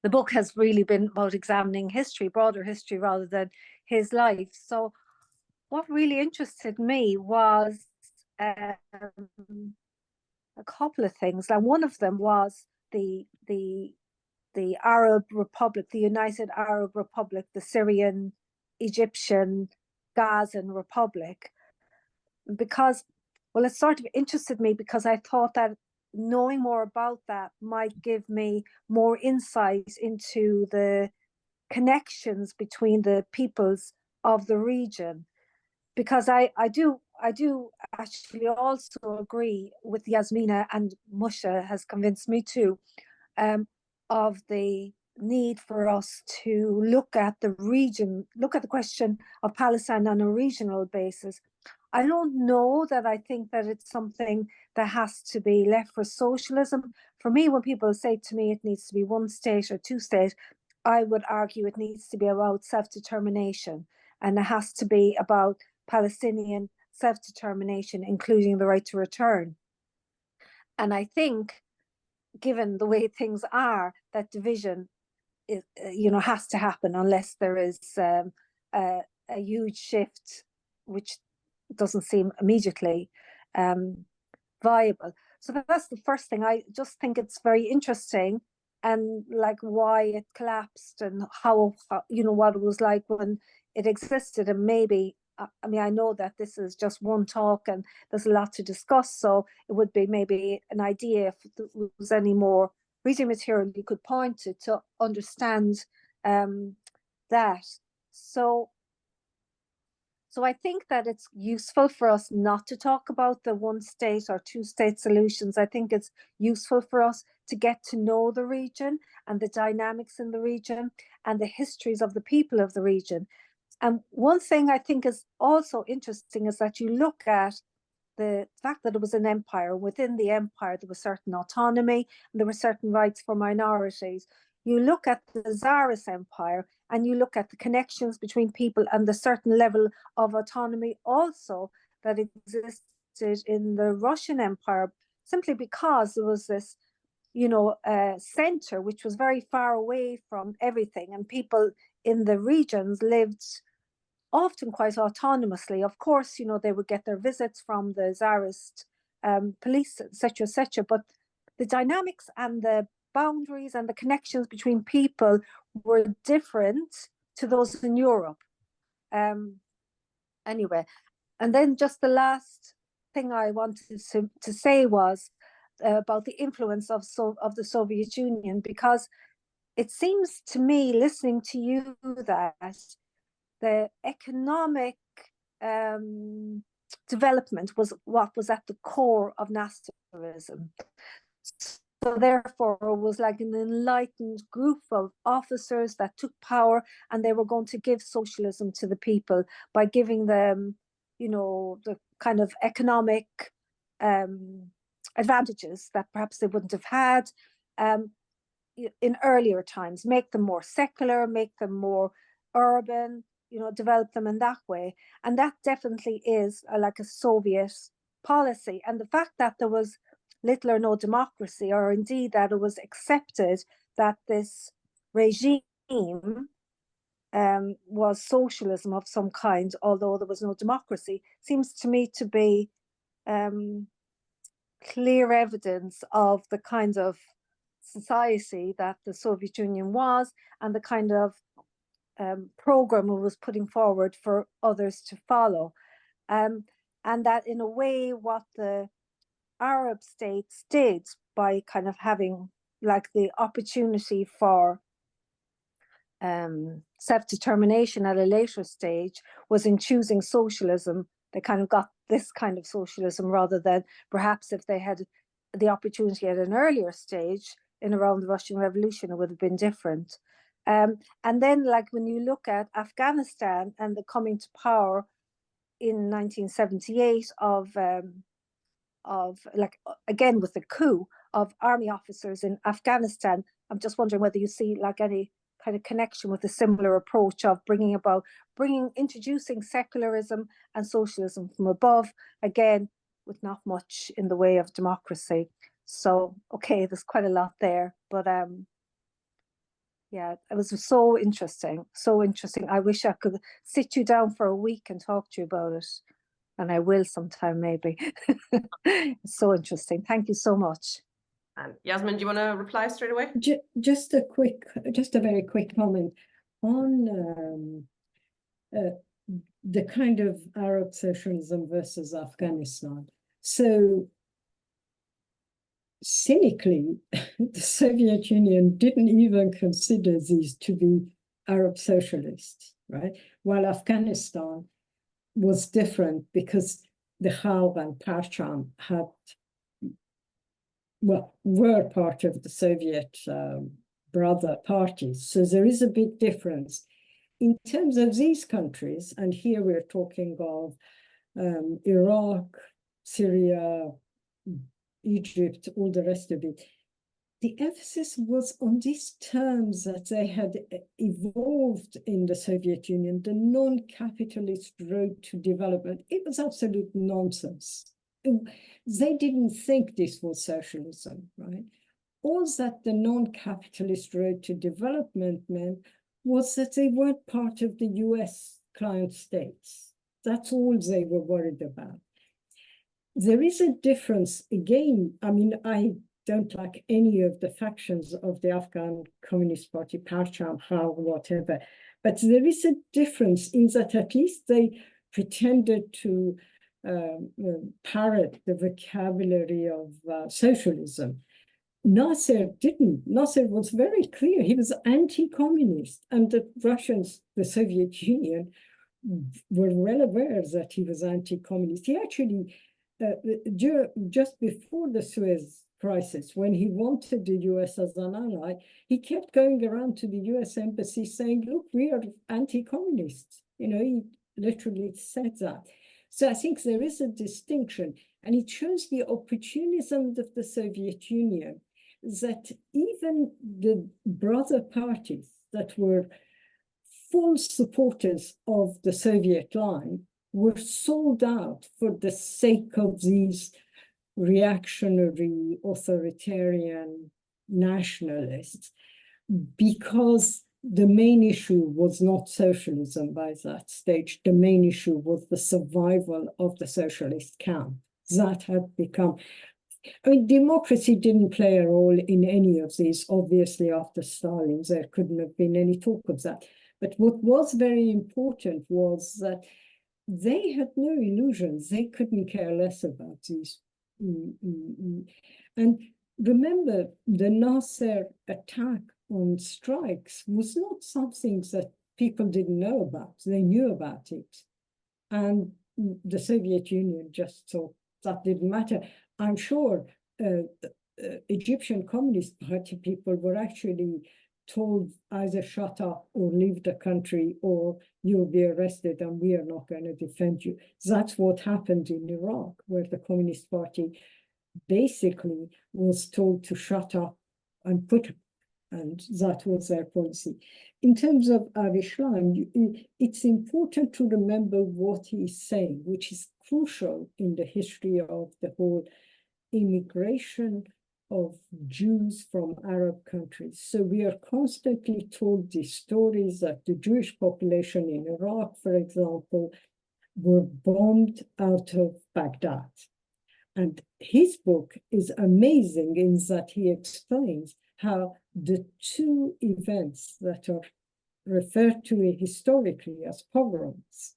book has really been about examining history, broader history, rather than his life. So what really interested me was a couple of things. And one of them was the Arab Republic, the United Arab Republic, the Syrian, Egyptian, Gazan Republic, because, well, it sort of interested me because I thought that knowing more about that might give me more insight into the connections between the peoples of the region. Because I do actually also agree with Yasmina, and Musha has convinced me too, of the need for us to look at the region, look at the question of Palestine on a regional basis. I don't know that I think that it's something that has to be left for socialism. For me, when people say to me it needs to be one state or two state, I would argue it needs to be about self-determination, and it has to be about Palestinian self-determination, including the right to return. And I think, given the way things are, that division is, has to happen unless there is a huge shift, which doesn't seem immediately viable. So that's the first thing. I just think it's very interesting, and like why it collapsed and how what it was like when it existed. And maybe, I mean, I know that this is just one talk and there's a lot to discuss, so it would be maybe an idea if there was any more reading material you could point to understand that. So I think that it's useful for us not to talk about the one state or two state solutions. I think it's useful for us to get to know the region and the dynamics in the region and the histories of the people of the region. And one thing I think is also interesting is that you look at the fact that it was an empire. Within the empire, there was certain autonomy and there were certain rights for minorities. You look at the Tsarist Empire and you look at the connections between people and the certain level of autonomy also that existed in the Russian Empire, simply because there was this, center which was very far away from everything, and people in the regions lived often quite autonomously. Of course, they would get their visits from the Tsarist police, etc., but the dynamics and the boundaries and the connections between people were different to those in Europe. Anyway, and then just the last thing I wanted to say was about the influence of the Soviet Union, because it seems to me, listening to you, that the economic development was what was at the core of Nasserism. So therefore, it was like an enlightened group of officers that took power, and they were going to give socialism to the people by giving them, the kind of economic advantages that perhaps they wouldn't have had in earlier times, make them more secular, make them more urban, develop them in that way. And that definitely is like a Soviet policy. And the fact that there was little or no democracy, or indeed that it was accepted that this regime was socialism of some kind, although there was no democracy, seems to me to be clear evidence of the kind of society that the Soviet Union was, and the kind of program it was putting forward for others to follow. And that in a way what the Arab states did by kind of having like the opportunity for self-determination at a later stage was in choosing socialism. They kind of got this kind of socialism, rather than perhaps if they had the opportunity at an earlier stage in around the Russian Revolution, it would have been different. And then like when you look at Afghanistan and the coming to power in 1978 of like, again, with the coup of army officers in Afghanistan, I'm just wondering whether you see like any kind of connection with a similar approach of introducing secularism and socialism from above, again, with not much in the way of democracy. So, okay, there's quite a lot there, but yeah, it was so interesting, so interesting. I wish I could sit you down for a week and talk to you about it, and I will sometime maybe. It's so interesting. Thank you so much. And Yasmin, do you want to reply straight away? Just a very quick comment on the kind of Arab socialism versus Afghanistan. So cynically, the Soviet Union didn't even consider these to be Arab socialists, right? While Afghanistan was different because the Khalq and Parcham were part of the Soviet brother parties. So there is a big difference. In terms of these countries, and here we're talking of Iraq, Syria, Egypt, all the rest of it, the emphasis was on these terms that they had evolved in the Soviet Union, the non-capitalist road to development. It was absolute nonsense. They didn't think this was socialism, right? All that the non-capitalist road to development meant was that they weren't part of the US client states. That's all they were worried about. There is a difference, again, I mean, I don't like any of the factions of the Afghan Communist Party, Parcham, Khalq, whatever, but there is a difference in that at least they pretended to parrot the vocabulary of socialism. Nasser didn't. Nasser was very clear. He was anti-communist, and the Russians, the Soviet Union, were well aware that he was anti-communist. He actually, just before the Suez crisis, when he wanted the US as an ally, he kept going around to the US embassy saying, look, we are anti-communists. You know, he literally said that. So I think there is a distinction, and it shows the opportunism of the Soviet Union, that even the brother parties that were full supporters of the Soviet line were sold out for the sake of these reactionary, authoritarian nationalists, because the main issue was not socialism by that stage. The main issue was the survival of the socialist camp. That had become, I mean, democracy didn't play a role in any of these. Obviously, after Stalin, there couldn't have been any talk of that. But what was very important was that they had no illusions. They couldn't care less about these. And remember, the Nasser attack on strikes was not something that people didn't know about. They knew about it. And the Soviet Union just thought that didn't matter. I'm sure Egyptian Communist Party people were actually told either shut up or leave the country or you'll be arrested and we are not going to defend you. That's what happened in Iraq, where the Communist Party basically was told to shut up and put and that was their policy. In terms of Islam, it's important to remember what he's saying, which is crucial in the history of the whole immigration of Jews from Arab countries. So we are constantly told these stories that the Jewish population in Iraq, for example, were bombed out of Baghdad. And his book is amazing in that he explains how the two events that are referred to historically as pogroms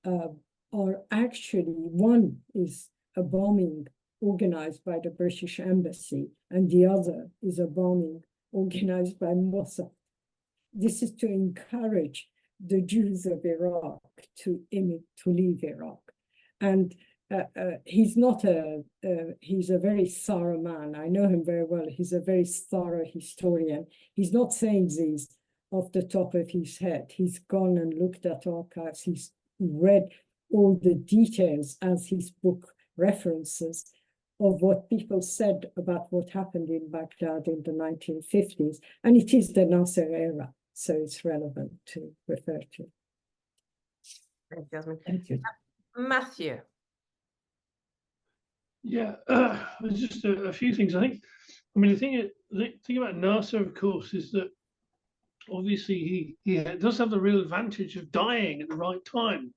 are actually, one is a bombing organized by the British Embassy, and the other is a bombing organized by Mossad. This is to encourage the Jews of Iraq to leave Iraq. And he's a very thorough man. I know him very well. He's a very thorough historian. He's not saying these off the top of his head. He's gone and looked at archives. He's read all the details as his book references of what people said about what happened in Baghdad in the 1950s. And it is the Nasser era, so it's relevant to refer to. Thank you, Yasmin. Thank you. Matthew. Yeah, there's just a few things. I mean, the thing about Nasser, of course, is that obviously he does have the real advantage of dying at the right time.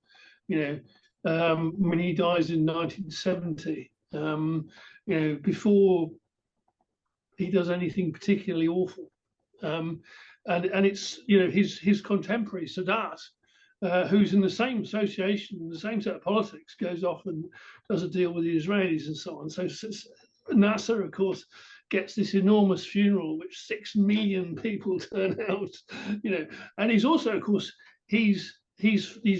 You know, when he dies in 1970, you know, before he does anything particularly awful, and it's, you know, his contemporary Sadat, who's in the same association, the same set of politics, goes off and does a deal with the Israelis and so on. So Nasser, of course, gets this enormous funeral, which 6 million people turn out, you know. And he's also, of course, he's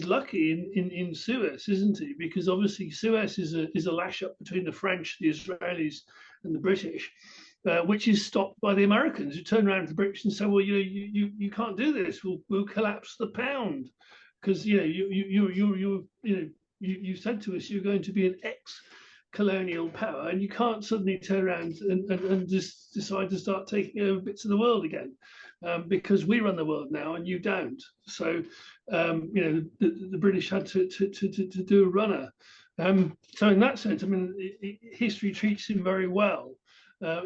lucky in Suez, isn't he? Because obviously Suez is a lash up between the French, the Israelis, and the British. Which is stopped by the Americans, who turn around to the British and say, "Well, you can't do this. We'll collapse the pound, because you know you said to us you're going to be an ex-colonial power, and you can't suddenly turn around and just decide to start taking over bits of the world again, because we run the world now and you don't." So you know, the British had to do a runner. So in that sense, I mean, history treats him very well.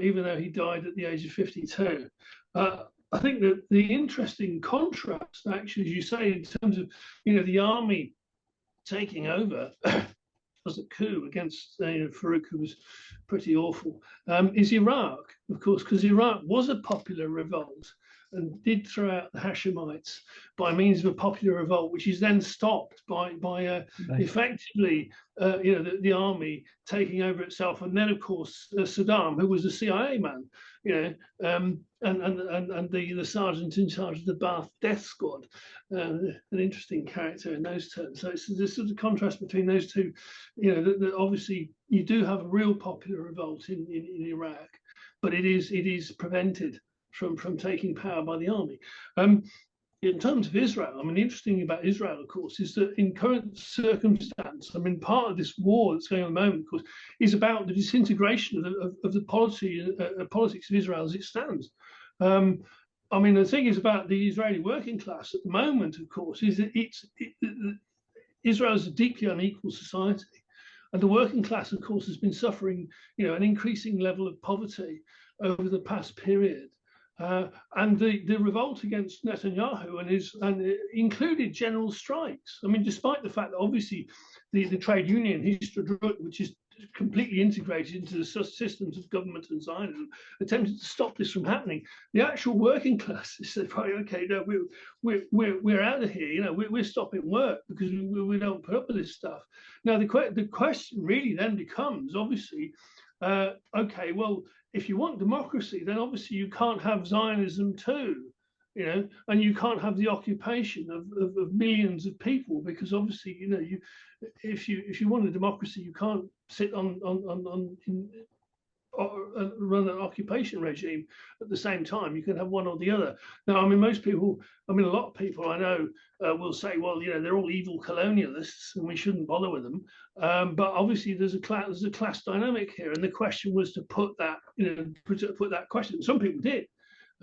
Even though he died at the age of 52. I think that the interesting contrast, actually, as you say, in terms of, you know, the army taking over as a coup against Farouk, who was pretty awful, is Iraq, of course, because Iraq was a popular revolt and did throw out the Hashemites by means of a popular revolt, which is then stopped by effectively, you know, the army taking over itself, and then of course Saddam, who was a CIA man, you know, and the sergeant in charge of the Ba'ath Death Squad, an interesting character in those terms. So it's this sort of contrast between those two, you know, that obviously you do have a real popular revolt in Iraq, but it is prevented from taking power by the army. In terms of Israel, I mean, the interesting thing about Israel, of course, is that in current circumstance, I mean, part of this war that's going on at the moment, of course, is about the disintegration of the politics of Israel as it stands. I mean, the thing is about the Israeli working class at the moment, of course, is that Israel is a deeply unequal society. And the working class, of course, has been suffering, you know, an increasing level of poverty over the past period. And the revolt against Netanyahu and included general strikes. I mean, despite the fact that obviously the trade union, Histadrut, which is completely integrated into the systems of government and Zionism, attempted to stop this from happening, the actual working class said, right, okay, no, we're out of here. You know, we're stopping work because we don't put up with this stuff. Now, the question really then becomes, obviously, okay, well, if you want democracy, then obviously you can't have Zionism too, you know, and you can't have the occupation of millions of people, because obviously, you know, if you want a democracy, you can't sit run an occupation regime at the same time. You can have one or the other. Now, I mean, most people, I mean, a lot of people I know will say, well, you know, they're all evil colonialists and we shouldn't bother with them. But obviously there's a class dynamic here. And the question was to put that, you know, put that question. Some people did.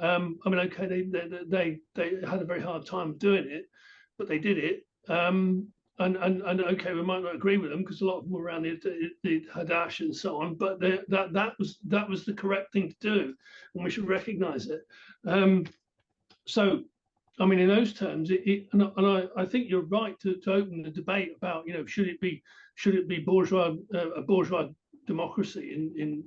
I mean, okay, they had a very hard time doing it, but they did it. And okay, we might not agree with them because a lot of them were around the Hadash and so on, but that was the correct thing to do, and we should recognise it. So, I mean, in those terms, I think you're right to open the debate about, should it be bourgeois a bourgeois democracy in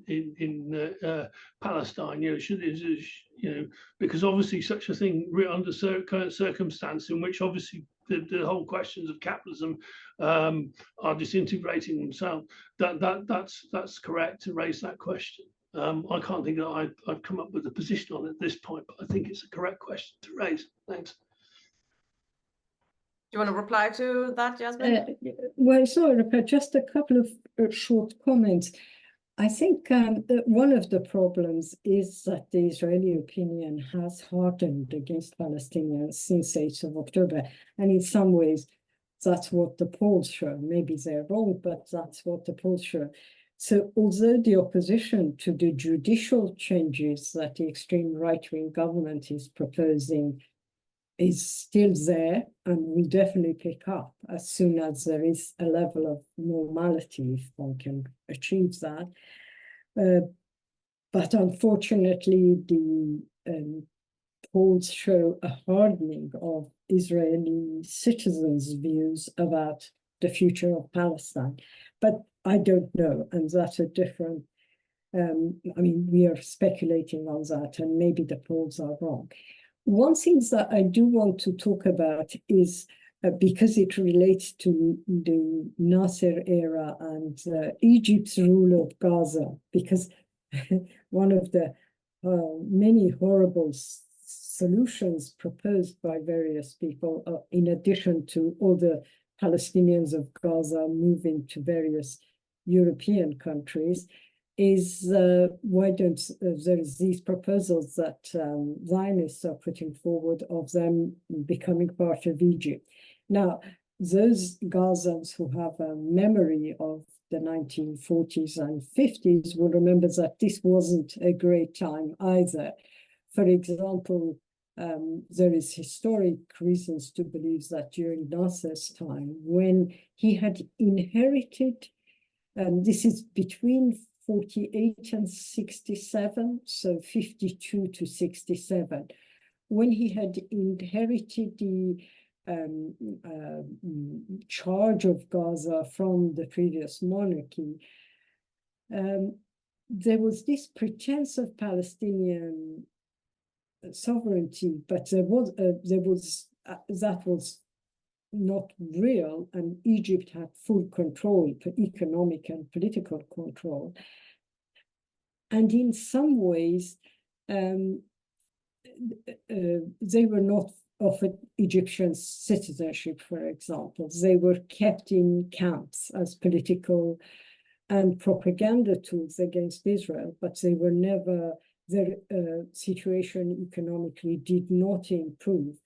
Palestine? Should it, because obviously such a thing under current circumstance in which obviously the whole questions of capitalism are disintegrating themselves. That's correct to raise that question. I can't think that I've come up with a position on it at this point, but I think it's a correct question to raise. Thanks. Do you want to reply to that, Yasmin? Well, sorry, Rebecca, just a couple of short comments. I think one of the problems is that the Israeli opinion has hardened against Palestinians since 8th of October. And in some ways, that's what the polls show. Maybe they're wrong, but that's what the polls show. So although the opposition to the judicial changes that the extreme right-wing government is proposing is still there and will definitely pick up as soon as there is a level of normality, if one can achieve that. But unfortunately, the polls show a hardening of Israeli citizens' views about the future of Palestine. But I don't know, and that's a different, I mean, we are speculating on that, and maybe the polls are wrong. One thing that I do want to talk about is, because it relates to the Nasser era and Egypt's rule of Gaza, because one of the many horrible solutions proposed by various people, in addition to all the Palestinians of Gaza moving to various European countries, is why don't there's these proposals that Zionists are putting forward of them becoming part of Egypt. Now, those Gazans who have a memory of the 1940s and 50s will remember that this wasn't a great time either. For example, there is historic reasons to believe that during Nasser's time, when he had inherited, this is between 48 and 67, so 52 to 67, when he had inherited the charge of Gaza from the previous monarchy, there was this pretense of Palestinian sovereignty, but that was not real, and Egypt had full control, economic and political control. And in some ways, they were not offered Egyptian citizenship, for example. They were kept in camps as political and propaganda tools against Israel, but they were never, their situation economically did not improve.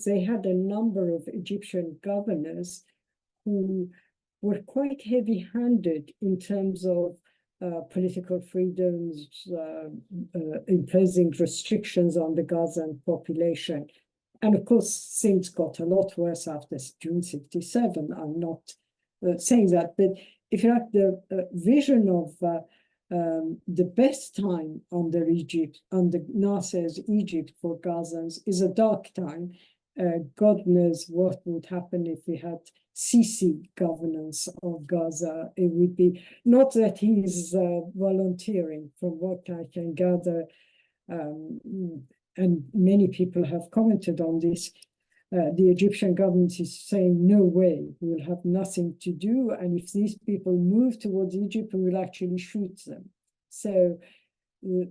They had a number of Egyptian governors who were quite heavy-handed in terms of political freedoms, imposing restrictions on the Gazan population. And of course, things got a lot worse after June 67. I'm not saying that, but if you like, the vision of the best time under Nasser's Egypt for Gazans is a dark time. God knows what would happen if we had Sisi governance of Gaza. It would be, not that he's volunteering, from what I can gather, and many people have commented on this, the Egyptian government is saying, no way, we will have nothing to do. And if these people move towards Egypt, we will actually shoot them. So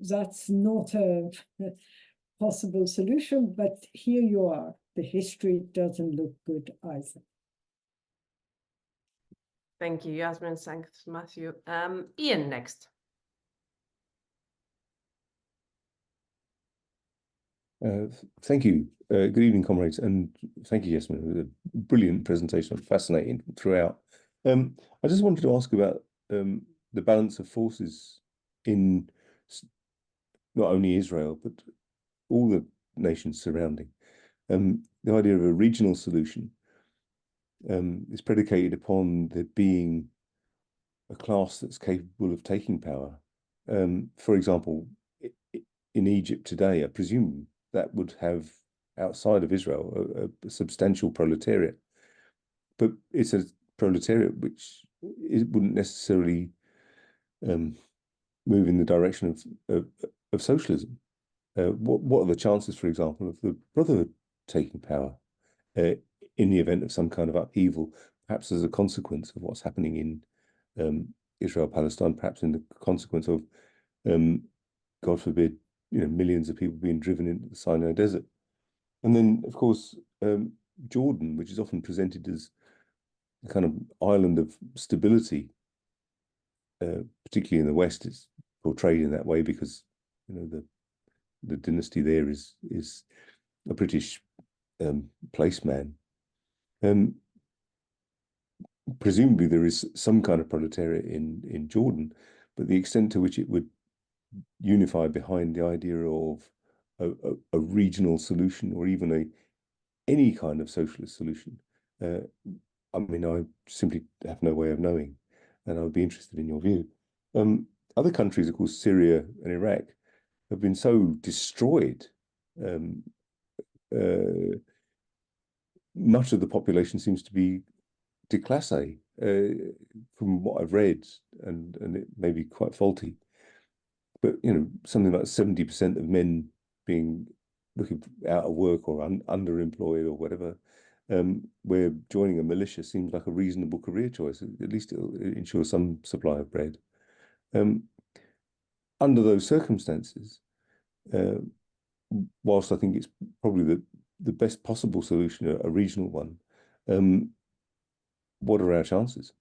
that's not a possible solution, but here you are. The history doesn't look good either. Thank you, Yasmin. Thanks, Matthew. Ian next. Thank you. Good evening, comrades, and thank you, Yasmin. It was a brilliant presentation, fascinating throughout. I just wanted to ask about the balance of forces in not only Israel, but all the nations surrounding. The idea of a regional solution is predicated upon there being a class that's capable of taking power. For example, in Egypt today, I presume that would have, outside of Israel, a substantial proletariat. But it's a proletariat which wouldn't necessarily move in the direction of socialism. What are the chances, for example, of the Brotherhood taking power in the event of some kind of upheaval, perhaps as a consequence of what's happening in Israel, Palestine, perhaps in the consequence of, God forbid, millions of people being driven into the Sinai Desert. And then, of course, Jordan, which is often presented as a kind of island of stability, particularly in the West, is portrayed in that way because the dynasty there is a British placeman. Presumably there is some kind of proletariat in Jordan, but the extent to which it would unify behind the idea of a regional solution or even any kind of socialist solution, I mean, I simply have no way of knowing, and I would be interested in your view. Other countries, of course, Syria and Iraq, have been so destroyed. Much of the population seems to be déclassé, from what I've read, and it may be quite faulty. But something like 70% of men being looking out of work or underemployed or whatever, where joining a militia seems like a reasonable career choice. At least it'll ensure some supply of bread. Under those circumstances, whilst I think it's probably the best possible solution, a regional one, what are our chances?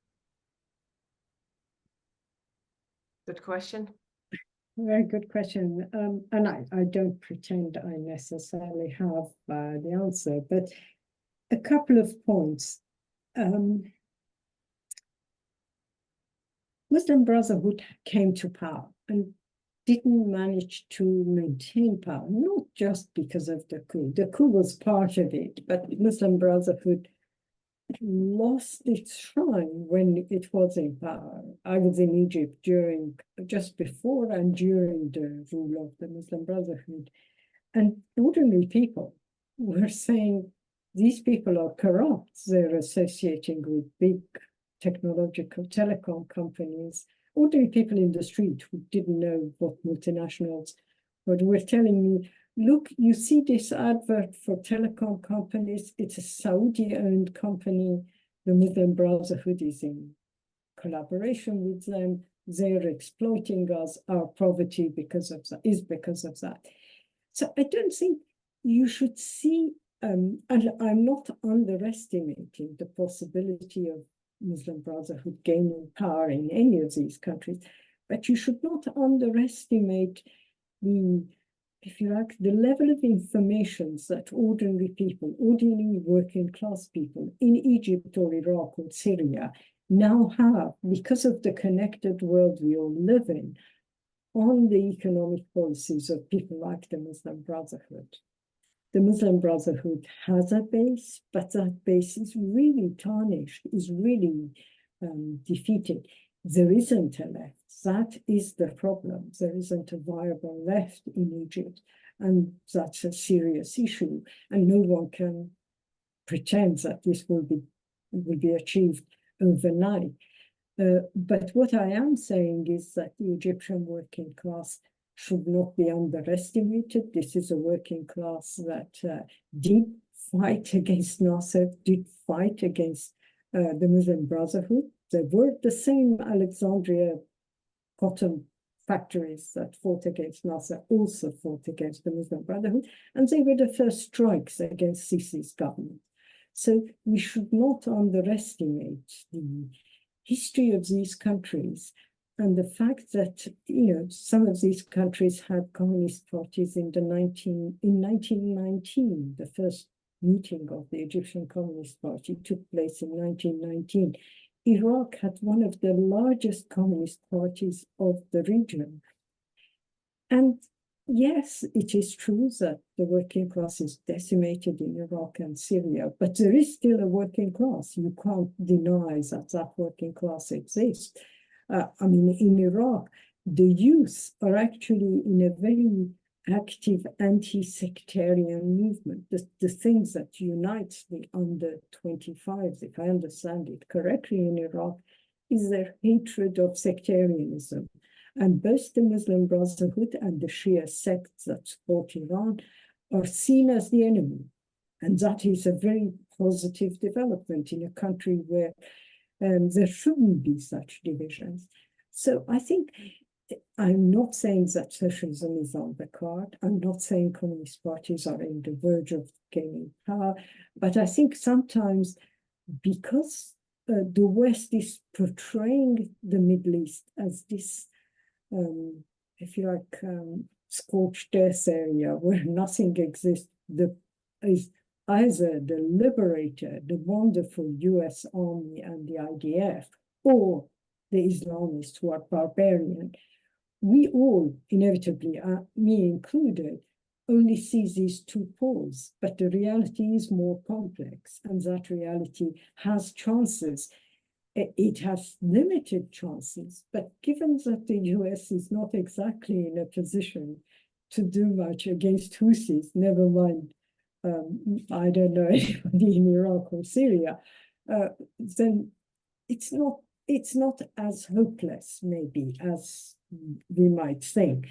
Good question. Very good question. And I don't pretend I necessarily have the answer, but a couple of points. Muslim Brotherhood came to power and didn't manage to maintain power, not just because of the coup. The coup was part of it, but Muslim Brotherhood lost its shrine when it was in power. I was in Egypt just before and during the rule of the Muslim Brotherhood, and ordinary people were saying, these people are corrupt. They're associating with big technological telecom companies. Ordinary people in the street who didn't know what multinationals, but were telling me, look, you see this advert for telecom companies. It's a Saudi-owned company. The Muslim Brotherhood is in collaboration with them. They're exploiting us. Our poverty is because of that. So I don't think you should see, and I'm not underestimating the possibility of Muslim Brotherhood gaining power in any of these countries, but you should not underestimate if you like, the level of information that ordinary people, ordinary working class people in Egypt or Iraq or Syria now have because of the connected world we all live in on the economic policies of people like the Muslim Brotherhood. The Muslim Brotherhood has a base, but that base is really tarnished, is really defeated. There isn't a left. That is the problem. There isn't a viable left in Egypt, and that's a serious issue. And no one can pretend that this will be achieved overnight. But what I am saying is that the Egyptian working class should not be underestimated. This is a working class that did fight against Nasser, did fight against the Muslim Brotherhood. There were the same Alexandria cotton factories that fought against Nasser also fought against the Muslim Brotherhood, and they were the first strikes against Sisi's government. So we should not underestimate the history of these countries and the fact that some of these countries had communist parties in 1919. The first meeting of the Egyptian Communist Party took place in 1919. Iraq had one of the largest communist parties of the region. And yes, it is true that the working class is decimated in Iraq and Syria, but there is still a working class. You can't deny that that working class exists. I mean, in Iraq, the youth are actually in a very active anti-sectarian movement. The things that unite the under 25s, if I understand it correctly, in Iraq, is their hatred of sectarianism. And both the Muslim Brotherhood and the Shia sects that support Iran are seen as the enemy. And that is a very positive development in a country where there shouldn't be such divisions. So I think I'm not saying that socialism is on the card. I'm not saying communist parties are on the verge of gaining power. But I think sometimes because the West is portraying the Middle East as this, if you like, scorched earth area where nothing exists, is either the liberator, the wonderful US Army and the IDF, or the Islamists who are barbarian. We all, inevitably, me included, only see these two poles, but the reality is more complex, and that reality has chances. It has limited chances, but given that the US is not exactly in a position to do much against Houthis, never mind, I don't know anybody in Iraq or Syria, then it's not as hopeless, maybe, as we might think.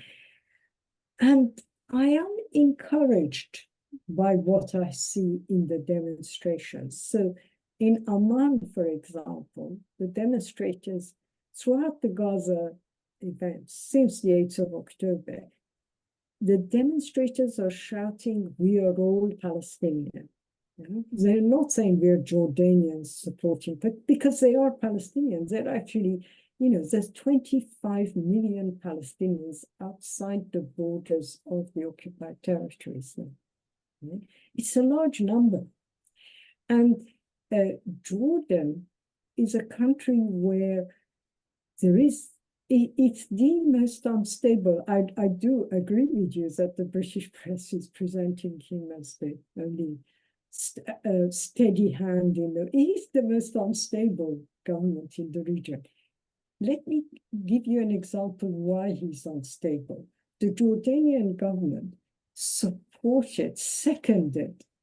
And I am encouraged by what I see in the demonstrations. So in Amman, for example, the demonstrators throughout the Gaza events since the 8th of October, the demonstrators are shouting, "We are all Palestinian." You know? They're not saying we're Jordanians supporting, but because they are Palestinians, they're actually, there's 25 million Palestinians outside the borders of the occupied territories. It's a large number. And Jordan is a country where it's the most unstable. I do agree with you that the British press is presenting him as the only steady hand he's the most unstable government in the region. Let me give you an example why he's unstable. The Jordanian government seconded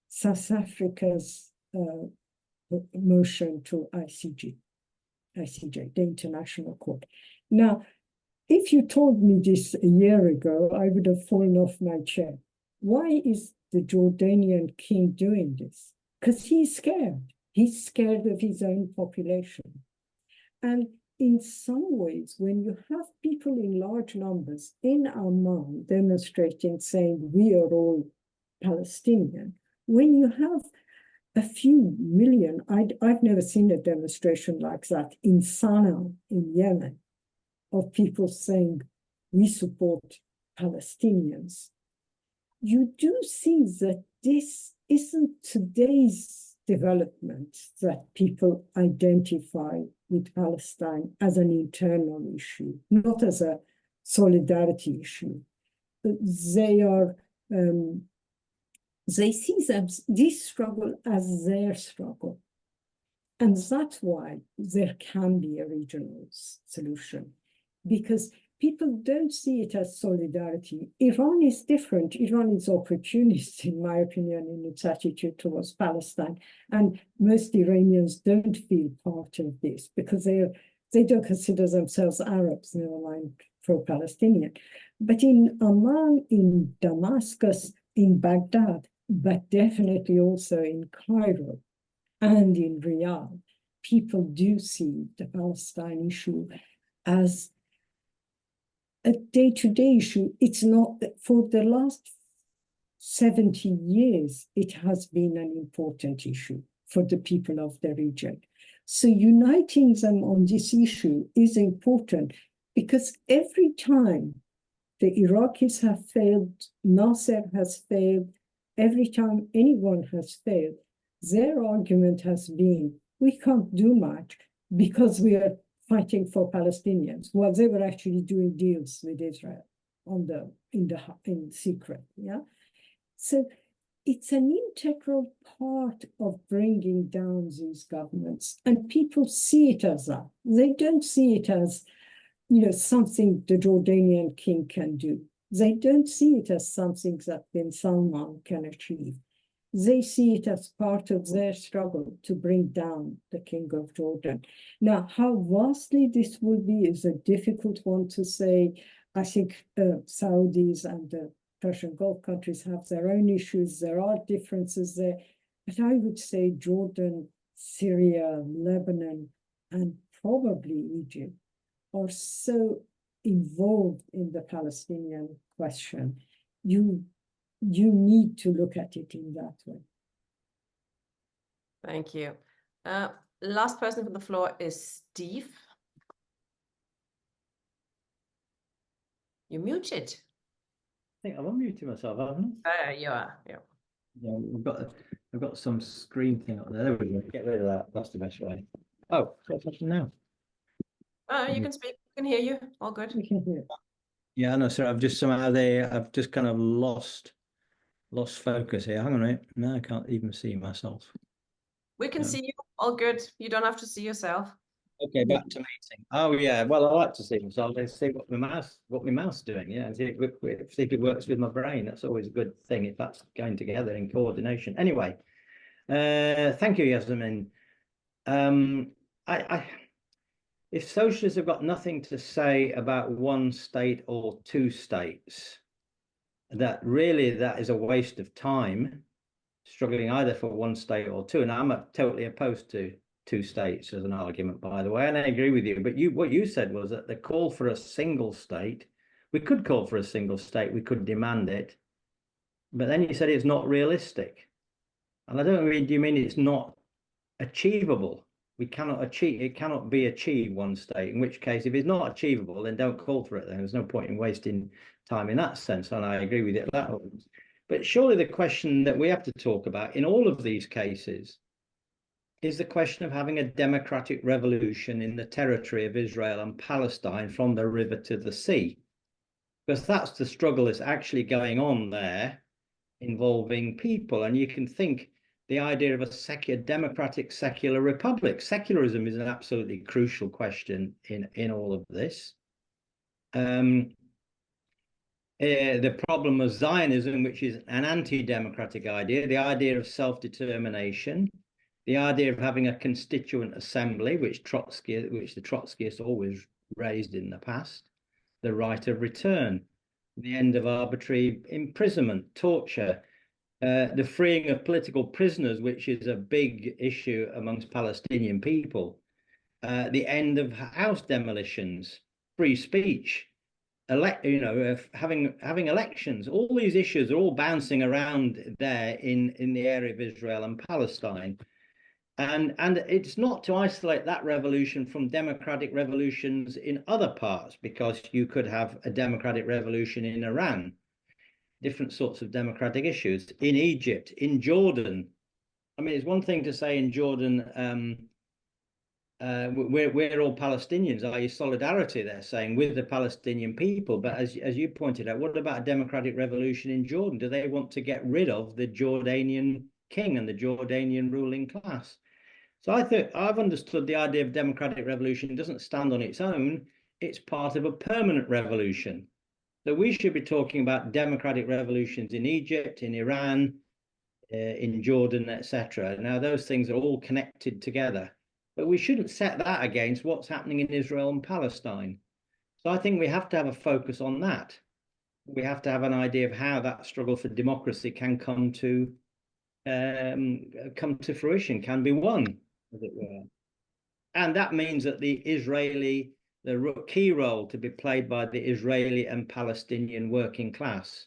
South Africa's motion to ICJ, the International Court. Now, if you told me this a year ago, I would have fallen off my chair. Why is the Jordanian king doing this? Because he's scared. He's scared of his own population. And in some ways, when you have people in large numbers in Amman demonstrating, saying, "We are all Palestinian," when you have a few million, I've never seen a demonstration like that in Sana'a, in Yemen, of people saying, "We support Palestinians." You do see that this isn't today's development, that people identify with Palestine as an internal issue, not as a solidarity issue. They see this struggle as their struggle. And that's why there can be a regional solution, because people don't see it as solidarity. Iran is different. Iran is opportunist, in my opinion, in its attitude towards Palestine. And most Iranians don't feel part of this because they don't consider themselves Arabs, never mind pro-Palestinian. But in Amman, in Damascus, in Baghdad, but definitely also in Cairo and in Riyadh, people do see the Palestine issue as a day-to-day issue. It's not, for the last 70 years, it has been an important issue for the people of the region. So uniting them on this issue is important, because every time the Iraqis have failed, Nasser has failed, every time anyone has failed, their argument has been, we can't do much because we are fighting for Palestinians. Well, they were actually doing deals with Israel in secret. Yeah, so it's an integral part of bringing down these governments, and people see it as that. They don't see it as, something the Jordanian king can do. They don't see it as something that bin Salman can achieve. They see it as part of their struggle to bring down the King of Jordan. Now, how vastly this will be is a difficult one to say. I think Saudis and the Persian Gulf countries have their own issues. There are differences there. But I would say Jordan, Syria, Lebanon, and probably Egypt are so involved in the Palestinian question. You need to look at it in that way. Thank you. Last person from the floor is Steve. You're muted. I think I've unmuted myself, haven't There you are. Yeah. I? I've got some screen thing up there. There we go. Get rid of that. That's the best way. Oh, what's happening now? You can speak. We can hear you. All good. We can hear. Yeah, no, sir. I've just I've just kind of lost focus here. Hang on a minute. No, I can't even see myself. We can see you. All good. You don't have to see yourself. Okay, back to meeting. Oh yeah, well I like to see myself. I see what my mouse doing. Yeah, see if it works with my brain. That's always a good thing if that's going together in coordination. Anyway, thank you, Yassamine. If socialists have got nothing to say about one state or two states, that is a waste of time, struggling either for one state or two. And I'm totally opposed to two states as an argument, by the way, and I agree with you. But what you said was that the call for a single state, we could call for a single state, we could demand it, but then you said it's not realistic. And I don't mean, do you mean it's not achievable? It cannot be achieved, one state, in which case, if it's not achievable, then don't call for it. Then there's no point in wasting time in that sense. And I agree with it. But surely the question that we have to talk about in all of these cases is the question of having a democratic revolution in the territory of Israel and Palestine from the river to the sea. Because that's the struggle that's actually going on there, involving people. And you can think the idea of a democratic secular republic. Secularism is an absolutely crucial question in all of this. The problem of Zionism, which is an anti-democratic idea, the idea of self-determination, the idea of having a constituent assembly, which the Trotskyists always raised in the past, the right of return, the end of arbitrary imprisonment, torture, the freeing of political prisoners, which is a big issue amongst Palestinian people, the end of house demolitions, free speech, having elections. All these issues are all bouncing around there in the area of Israel and Palestine. And it's not to isolate that revolution from democratic revolutions in other parts, because you could have a democratic revolution in Iran, different sorts of democratic issues, in Egypt, in Jordan. I mean, it's one thing to say in Jordan, we're all Palestinians, i.e. solidarity, they're saying, with the Palestinian people. But as you pointed out, what about a democratic revolution in Jordan? Do they want to get rid of the Jordanian king and the Jordanian ruling class? So I think I've understood the idea of democratic revolution doesn't stand on its own. It's part of a permanent revolution. So we should be talking about democratic revolutions in Egypt, in Iran, in Jordan, etc. Now, those things are all connected together, but we shouldn't set that against what's happening in Israel and Palestine. So I think we have to have a focus on that. We have to have an idea of how that struggle for democracy can come to fruition, can be won, as it were. And that means that the key role to be played by the Israeli and Palestinian working class.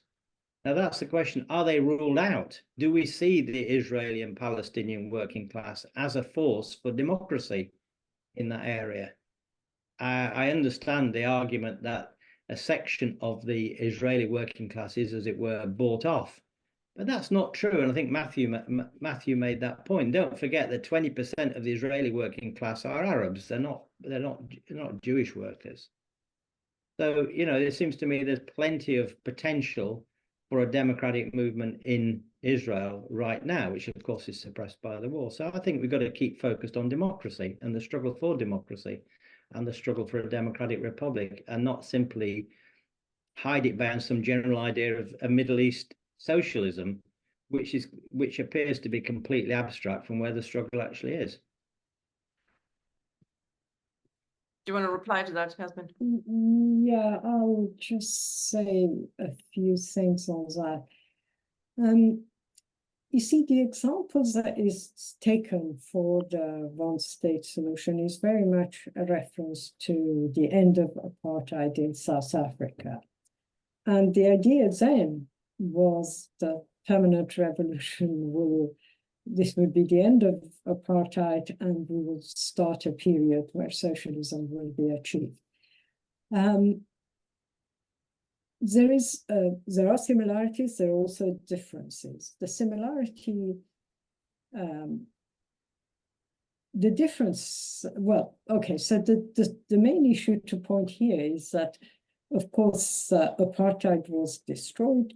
Now that's the question, are they ruled out? Do we see the Israeli and Palestinian working class as a force for democracy in that area? I understand the argument that a section of the Israeli working class is, as it were, bought off. But that's not true, and I think Matthew made that point. Don't forget that 20% of the Israeli working class are Arabs. They're not Jewish workers. So, you know, it seems to me there's plenty of potential for a democratic movement in Israel right now, which of course is suppressed by the war. So I think we've got to keep focused on democracy and the struggle for democracy and the struggle for a democratic republic, and not simply hide it behind some general idea of a Middle East socialism, which appears to be completely abstract from where the struggle actually is. Do you want to reply to that, Yasmin? Yeah, I'll just say a few things on that. You see, the examples that is taken for the one-state solution is very much a reference to the end of apartheid in South Africa. And the idea then was that permanent revolution this would be the end of apartheid, and we will start a period where socialism will be achieved. There are similarities, there are also differences. The similarity, the difference, well, okay, so the main issue to point here is that, of course, apartheid was destroyed,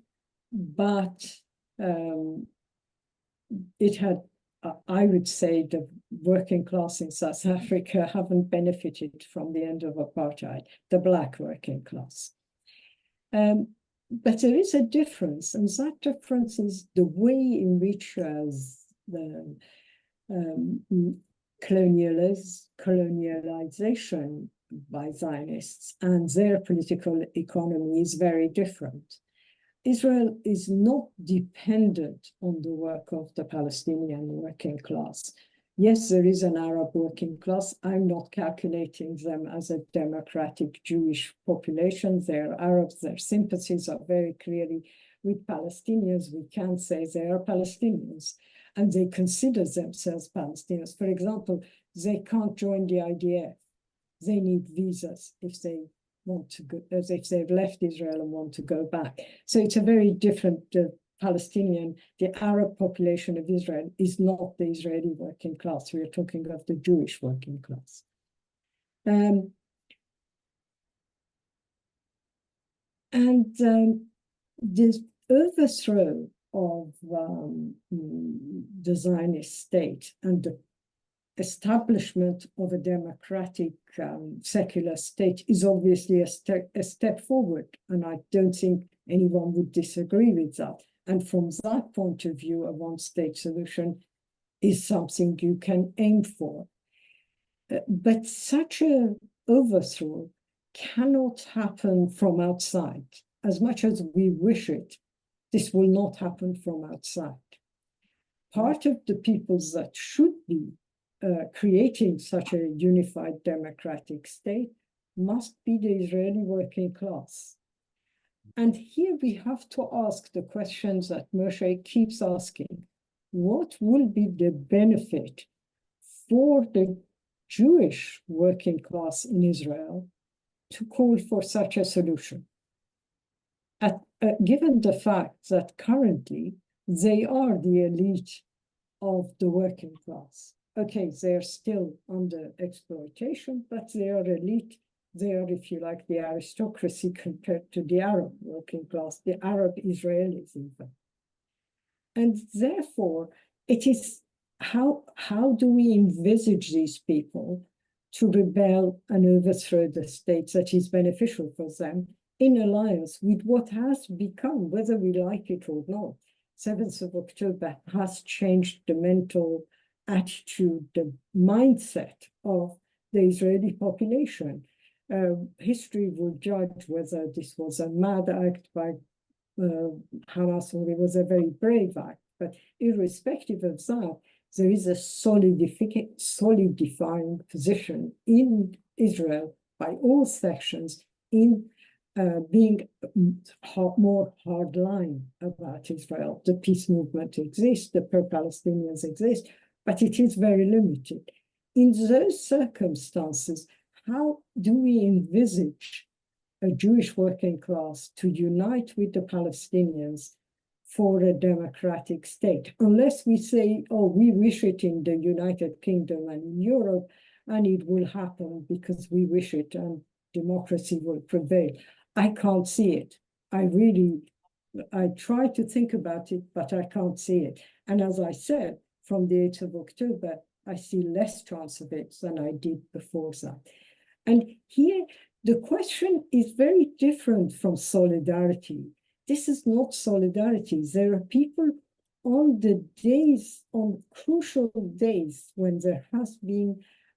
but it had, I would say, the working class in South Africa haven't benefited from the end of apartheid, the Black working class. But there is a difference, and that difference is the way in which the colonialization by Zionists and their political economy is very different. Israel is not dependent on the work of the Palestinian working class. Yes, there is an Arab working class. I'm not calculating them as a democratic Jewish population. They're Arabs, their sympathies are very clearly with Palestinians. We can say they are Palestinians, and they consider themselves Palestinians. For example, they can't join the IDF. They need visas if they want to go, as if they've left Israel and want to go back. So it's a very different Palestinian. The Arab population of Israel is not the Israeli working class. We are talking of the Jewish working class. The overthrow of the Zionist state and the establishment of a democratic secular state is obviously a step forward, and I don't think anyone would disagree with that. And from that point of view, a one-state solution is something you can aim for. But such an overthrow cannot happen from outside. As much as we wish it, this will not happen from outside. Part of the peoples that should be creating such a unified democratic state must be the Israeli working class. And here we have to ask the questions that Moshe keeps asking. What will be the benefit for the Jewish working class in Israel to call for such a solution? Given the fact that currently they are the elite of the working class. Okay, they're still under exploitation, but they are elite. They are, if you like, the aristocracy compared to the Arab working class, the Arab Israelis even. And therefore, it is how do we envisage these people to rebel and overthrow the state that is beneficial for them in alliance with what has become, whether we like it or not, 7th of October has changed the mental attitude, the mindset of the Israeli population. History will judge whether this was a mad act by Hamas or it was a very brave act. But irrespective of that, there is a solidifying position in Israel by all sections in being more hardline about Israel. The peace movement exists, the pro-Palestinians exist, but it is very limited. In those circumstances, how do we envisage a Jewish working class to unite with the Palestinians for a democratic state? Unless we say, oh, we wish it in the United Kingdom and in Europe, and it will happen because we wish it, and democracy will prevail. I can't see it. I try to think about it, but I can't see it. And as I said, from the 8th of October, I see less chance of it than I did before that. And here, the question is very different from solidarity. This is not solidarity. There are people on the days, on crucial days, when there has been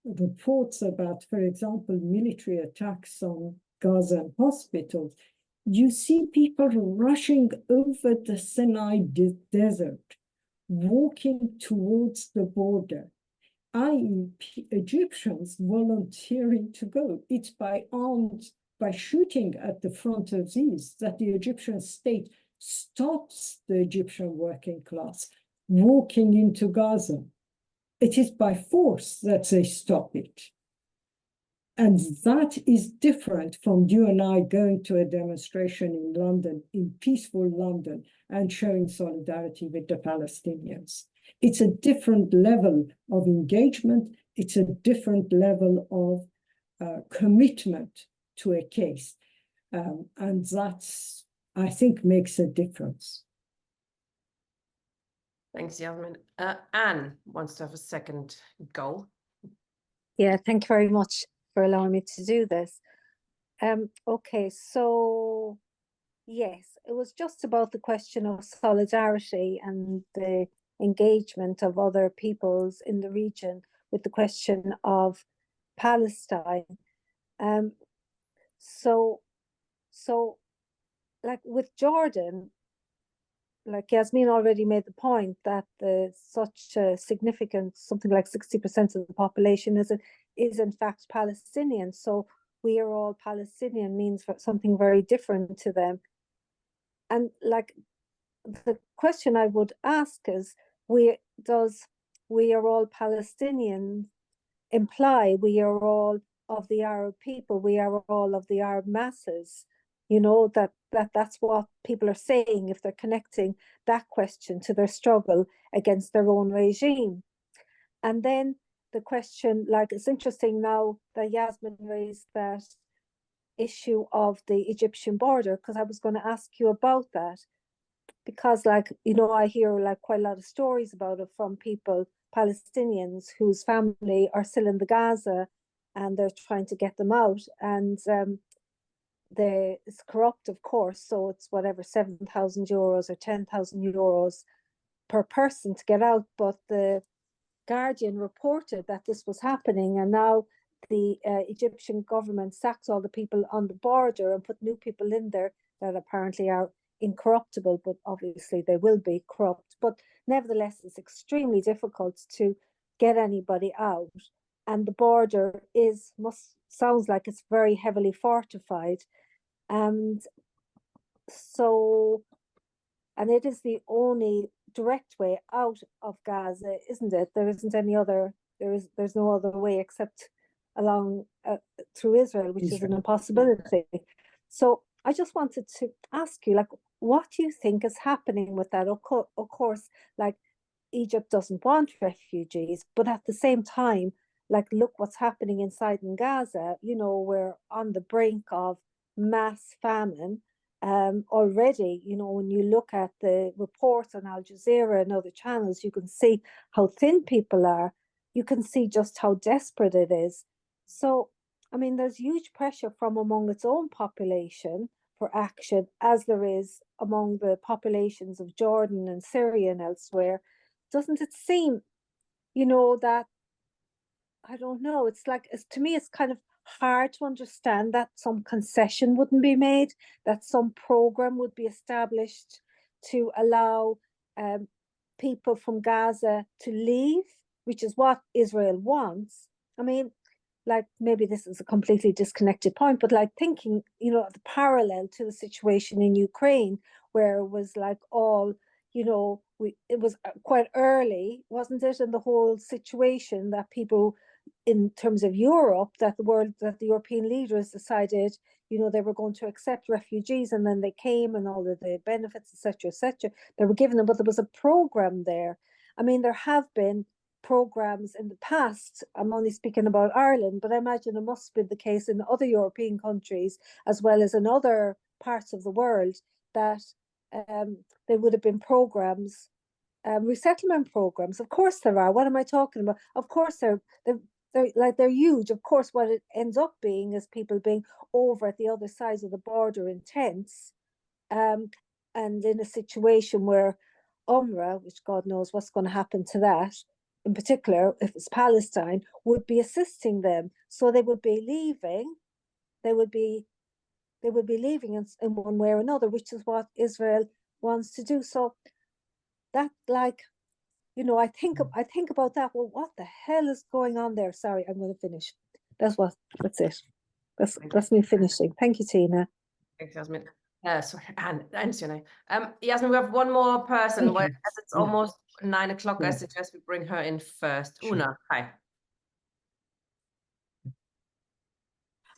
reports about, for example, military attacks on Gaza hospitals, you see people rushing over the Sinai desert, walking towards the border, i.e. Egyptians volunteering to go. It's by shooting at the front of these that the Egyptian state stops the Egyptian working class walking into Gaza. It is by force that they stop it. And that is different from you and I going to a demonstration in London, in peaceful London, and showing solidarity with the Palestinians. It's a different level of engagement. It's a different level of commitment to a case. And that's, I think, makes a difference. Thanks, Yasmin. Anne wants to have a second go. Yeah, thank you very much for allowing me to do this. Okay, so yes, it was just about the question of solidarity and the engagement of other peoples in the region with the question of Palestine. So like with Jordan, like Yasmin already made the point that such a significant, something like 60% of the population is in fact Palestinian. So we are all Palestinian means something very different to them. And like the question I would ask is, does we are all Palestinians imply we are all of the Arab people, we are all of the Arab masses? You know, that's what people are saying if they're connecting that question to their struggle against their own regime. And then the question, like, it's interesting now that Yasmin raised that issue of the Egyptian border, because I was going to ask you about that. Because, like, you know, I hear like quite a lot of stories about it from people, Palestinians whose family are still in the Gaza and they're trying to get them out. And it's corrupt, of course, so it's whatever, 7,000 euros or 10,000 euros per person to get out. But the Guardian reported that this was happening, and now the Egyptian government sacked all the people on the border and put new people in there that apparently are incorruptible, but obviously they will be corrupt. But nevertheless, it's extremely difficult to get anybody out, and the border sounds like it's very heavily fortified. And so, and it is the only direct way out of Gaza, isn't it? There isn't any other, there's no other way except along through Israel, which is an impossibility. So I just wanted to ask you, like, what do you think is happening with that? Of course, like, Egypt doesn't want refugees, but at the same time, like, look what's happening inside in Gaza. You know, we're on the brink of mass famine already. You know, when you look at the reports on Al Jazeera and other channels, you can see how thin people are. You can see just how desperate it is. So, I mean, there's huge pressure from among its own population for action, as there is among the populations of Jordan and Syria and elsewhere. Doesn't it seem, you know, that, I don't know, it's like, to me, it's kind of hard to understand that some concession wouldn't be made, that some program would be established to allow people from Gaza to leave, which is what Israel wants. I mean, like, maybe this is a completely disconnected point, but like thinking, you know, the parallel to the situation in Ukraine, where it was like all, you know, it was quite early, wasn't it, in the whole situation that people, in terms of Europe, that the European leaders decided, you know, they were going to accept refugees, and then they came and all of the benefits, etc., they were given them, but there was a program there. I mean, there have been programs in the past. I'm only speaking about Ireland, but I imagine it must be the case in other European countries as well as in other parts of the world, that there would have been programs, resettlement programs. Of course there are. What am I talking about? Of course they're huge. Of course, what it ends up being is people being over at the other side of the border in tents, and in a situation where UNRWA, which God knows what's going to happen to that, in particular, if it's Palestine, would be assisting them. So they would be leaving. They would be leaving in one way or another, which is what Israel wants to do. So that, like, you know, I think about that. Well, what the hell is going on there? Sorry, I'm going to finish. That's it. That's me finishing. Thank you, Tina. Thanks, Yasmin. Sorry, and your name. Yasmin, we have one more person. Okay. As it's almost 9 o'clock, I Yeah. suggest we bring her in first. Sure. Una, hi.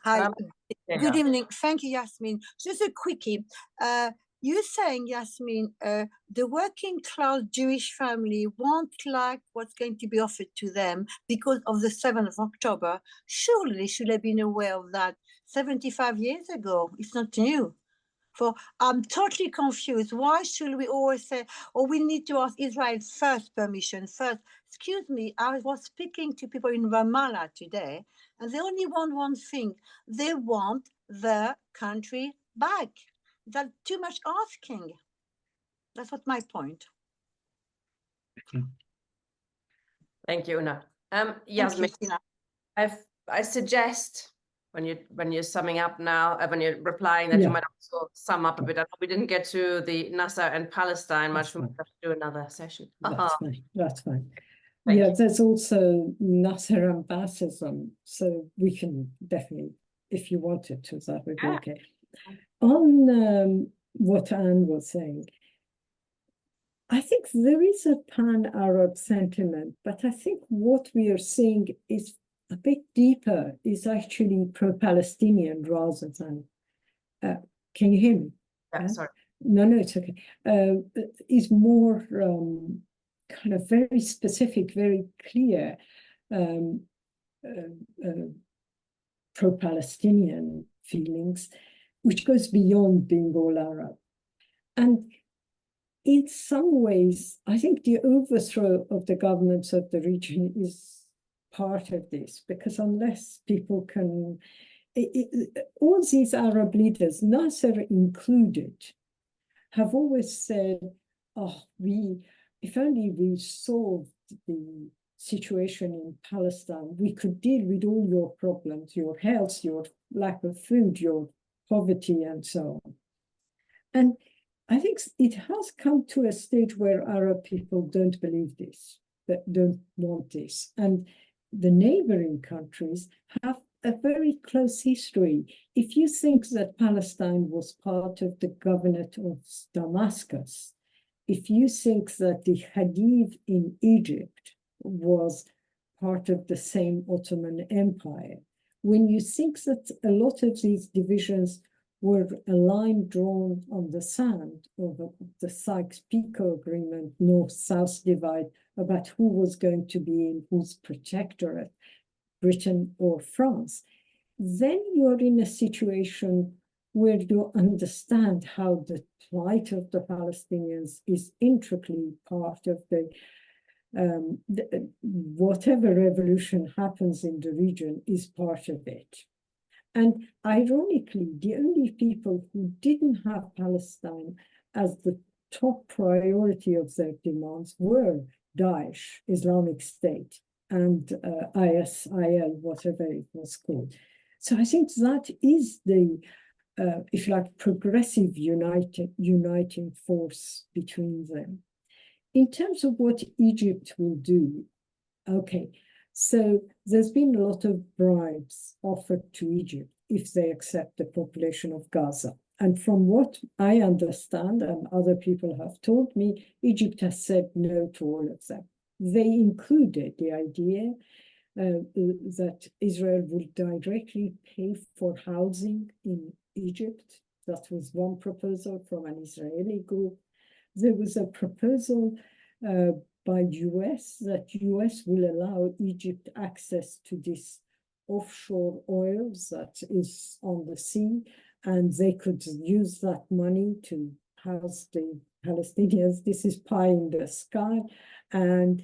Hi, There you good are. evening. Thank you, Yasmin. Just a quickie. You're saying, Yasmin, the working class Jewish family won't like what's going to be offered to them because of the 7th of October. Surely they should have been aware of that 75 years ago. It's not new. For I'm totally confused. Why should we always say, oh, we need to ask Israel first permission first? Excuse me, I was speaking to people in Ramallah today, and they only want one thing. They want their country back. That's too much asking. That's what my point. Thank you, Una. Thank Yasmin, you, Tina. I suggest when you're summing up now, when you're replying, that you Yeah. might also sum up a bit. I know we didn't get to the Nasser and Palestine much. That's We might fine. have to do another session. That's fine. That's fine. Thank Yeah, you. there's also Nasser and Bassism, so we can definitely, if you wanted to, that would be Yeah. okay. On what Anne was saying, I think there is a pan-Arab sentiment, but I think what we are seeing is a bit deeper, is actually pro-Palestinian rather than, can you hear me? Yeah, sorry. No, it's okay. Is more kind of very specific, very clear pro-Palestinian feelings, which goes beyond being all Arab. And in some ways, I think the overthrow of the governments of the region is part of this, because unless people can, all these Arab leaders, Nasser included, have always said, oh, if only we solved the situation in Palestine, we could deal with all your problems, your health, your lack of food, your poverty, and so on. And I think it has come to a stage where Arab people don't believe this, that don't want this. And the neighboring countries have a very close history. If you think that Palestine was part of the governorate of Damascus, if you think that the Khedive in Egypt was part of the same Ottoman Empire, when you think that a lot of these divisions were a line drawn on the sand over the Sykes-Picot Agreement, North-South divide, about who was going to be in whose protectorate, Britain or France, then you're in a situation where you understand how the plight of the Palestinians is intricately part of the whatever revolution happens in the region is part of it. And ironically, the only people who didn't have Palestine as the top priority of their demands were Daesh, Islamic State, and ISIL, whatever it was called. So I think that is the, if you like, progressive uniting force between them. In terms of what Egypt will do, okay, so there's been a lot of bribes offered to Egypt if they accept the population of Gaza. And from what I understand, and other people have told me, Egypt has said no to all of them. They included the idea that Israel would directly pay for housing in Egypt. That was one proposal from an Israeli group. There was a proposal by US, that US will allow Egypt access to this offshore oil that is on the sea, and they could use that money to house the Palestinians. This is pie in the sky, and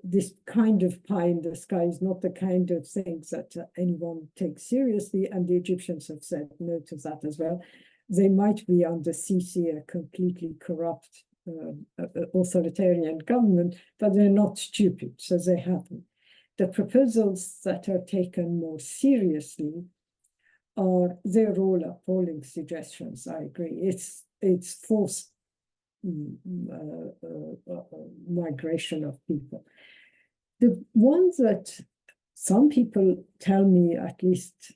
this kind of pie in the sky is not the kind of things that anyone takes seriously, and the Egyptians have said no to that as well. They might be under Sisi, a completely corrupt authoritarian government, but they're not stupid, so they haven't. The proposals that are taken more seriously are, they're all appalling suggestions, I agree. It's forced migration of people. The ones that some people tell me, at least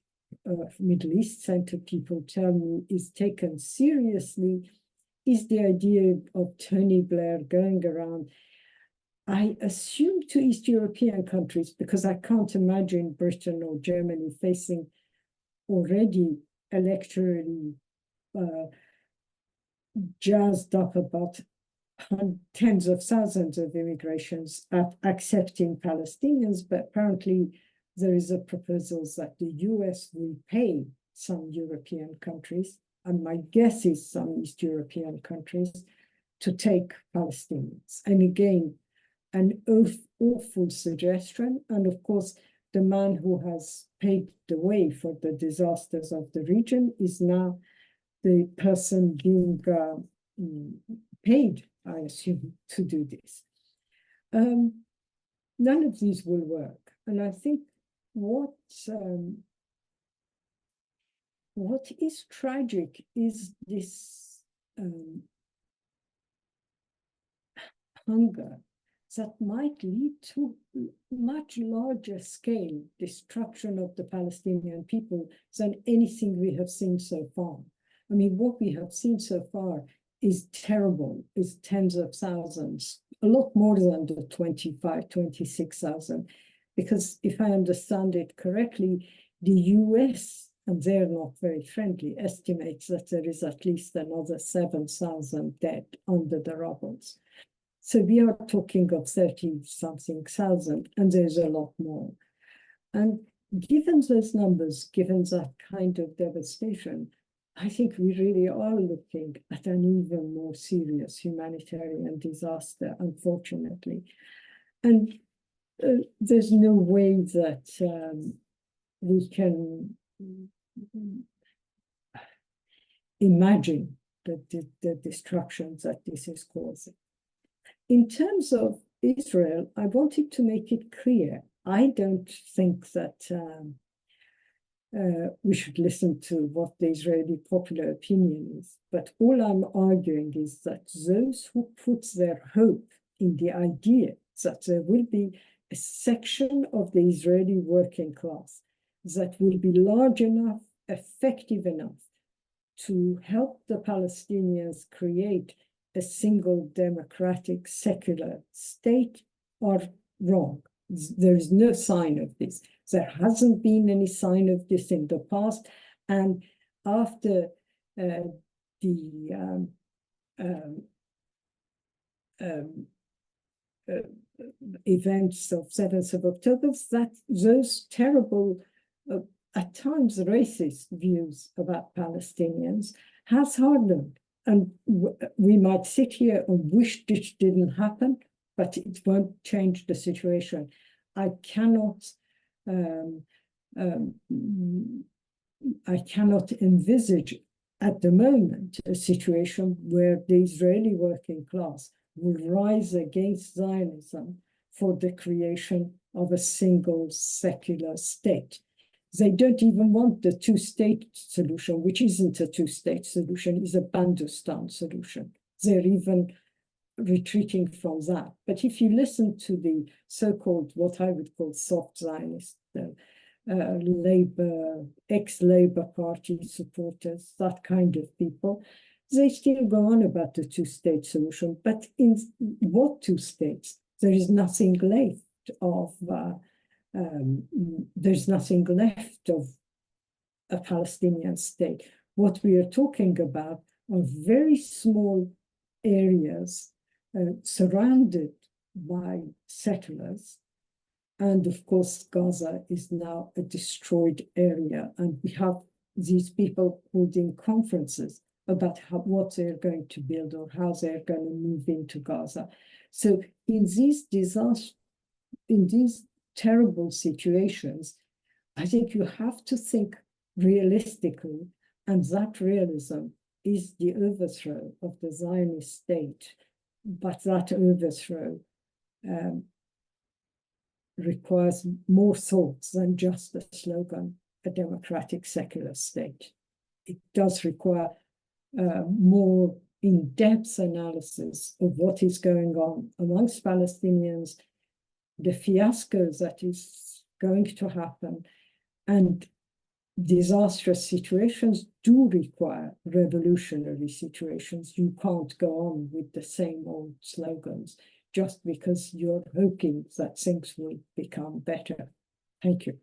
Middle East-centered people tell me, is taken seriously, is the idea of Tony Blair going around, I assume, to East European countries, because I can't imagine Britain or Germany facing already electorally jazzed up about tens of thousands of immigrations at accepting Palestinians, but apparently there is a proposal that the US will pay some European countries, and my guess is some East European countries, to take Palestinians. And again, an awful suggestion. And of course, the man who has paved the way for the disasters of the region is now the person being paid, I assume, to do this. None of these will work. And I think what is tragic is this hunger that might lead to much larger scale destruction of the Palestinian people than anything we have seen so far. I mean, what we have seen so far is terrible, is tens of thousands, a lot more than the 25, 26,000. Because if I understand it correctly, the US, and they're not very friendly, estimates that there is at least another 7,000 dead under the rubble. So we are talking of 30-something thousand, and there's a lot more. And given those numbers, given that kind of devastation, I think we really are looking at an even more serious humanitarian disaster, unfortunately. And there's no way that we can imagine the destruction that this is causing. In terms of Israel, I wanted to make it clear, I don't think that we should listen to what the Israeli popular opinion is, but all I'm arguing is that those who put their hope in the idea that there will be a section of the Israeli working class that will be large enough, effective enough to help the Palestinians create a single democratic secular state are wrong. There is no sign of this. There hasn't been any sign of this in the past. And after the events of 7th of October, that those terrible, at times racist views about Palestinians has hardened. And we might sit here and wish this didn't happen, but it won't change the situation. I cannot envisage at the moment a situation where the Israeli working class will rise against Zionism for the creation of a single secular state. They don't even want the two-state solution, which isn't a two-state solution, is a Bandustan solution. They're even retreating from that. But if you listen to the so-called, what I would call soft Zionist, Labour, ex-Labour Party supporters, that kind of people, they still go on about the two-state solution. But in what two states? There is nothing left of there's nothing left of a Palestinian state. What we are talking about are very small areas surrounded by settlers. And of course, Gaza is now a destroyed area. And we have these people holding conferences about what they're going to build or how they're going to move into Gaza. So in these disasters, in these terrible situations, I think you have to think realistically, and that realism is the overthrow of the Zionist state. But that overthrow requires more thought than just a slogan, a democratic secular state. It does require more in-depth analysis of what is going on amongst Palestinians, the fiasco that is going to happen, and disastrous situations do require revolutionary situations. You can't go on with the same old slogans just because you're hoping that things will become better. Thank you.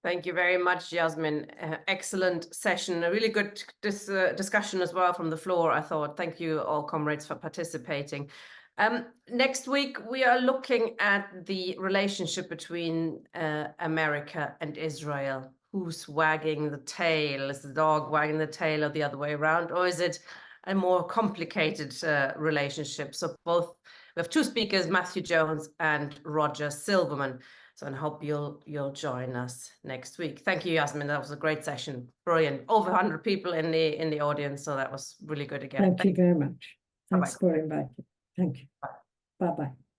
Thank you very much, Yasmin. Excellent session, a really good discussion as well from the floor, I thought. Thank you all comrades for participating. Next week, we are looking at the relationship between America and Israel. Who's wagging the tail? Is the dog wagging the tail or the other way around? Or is it a more complicated relationship? So we have two speakers, Matthew Jones and Roger Silverman. So I hope you'll join us next week. Thank you, Yasmin. That was a great session. Brilliant. Over 100 people in the audience, so that was really good again. Thank you very much. Thanks Bye-bye. for inviting. Thank you. Bye-bye.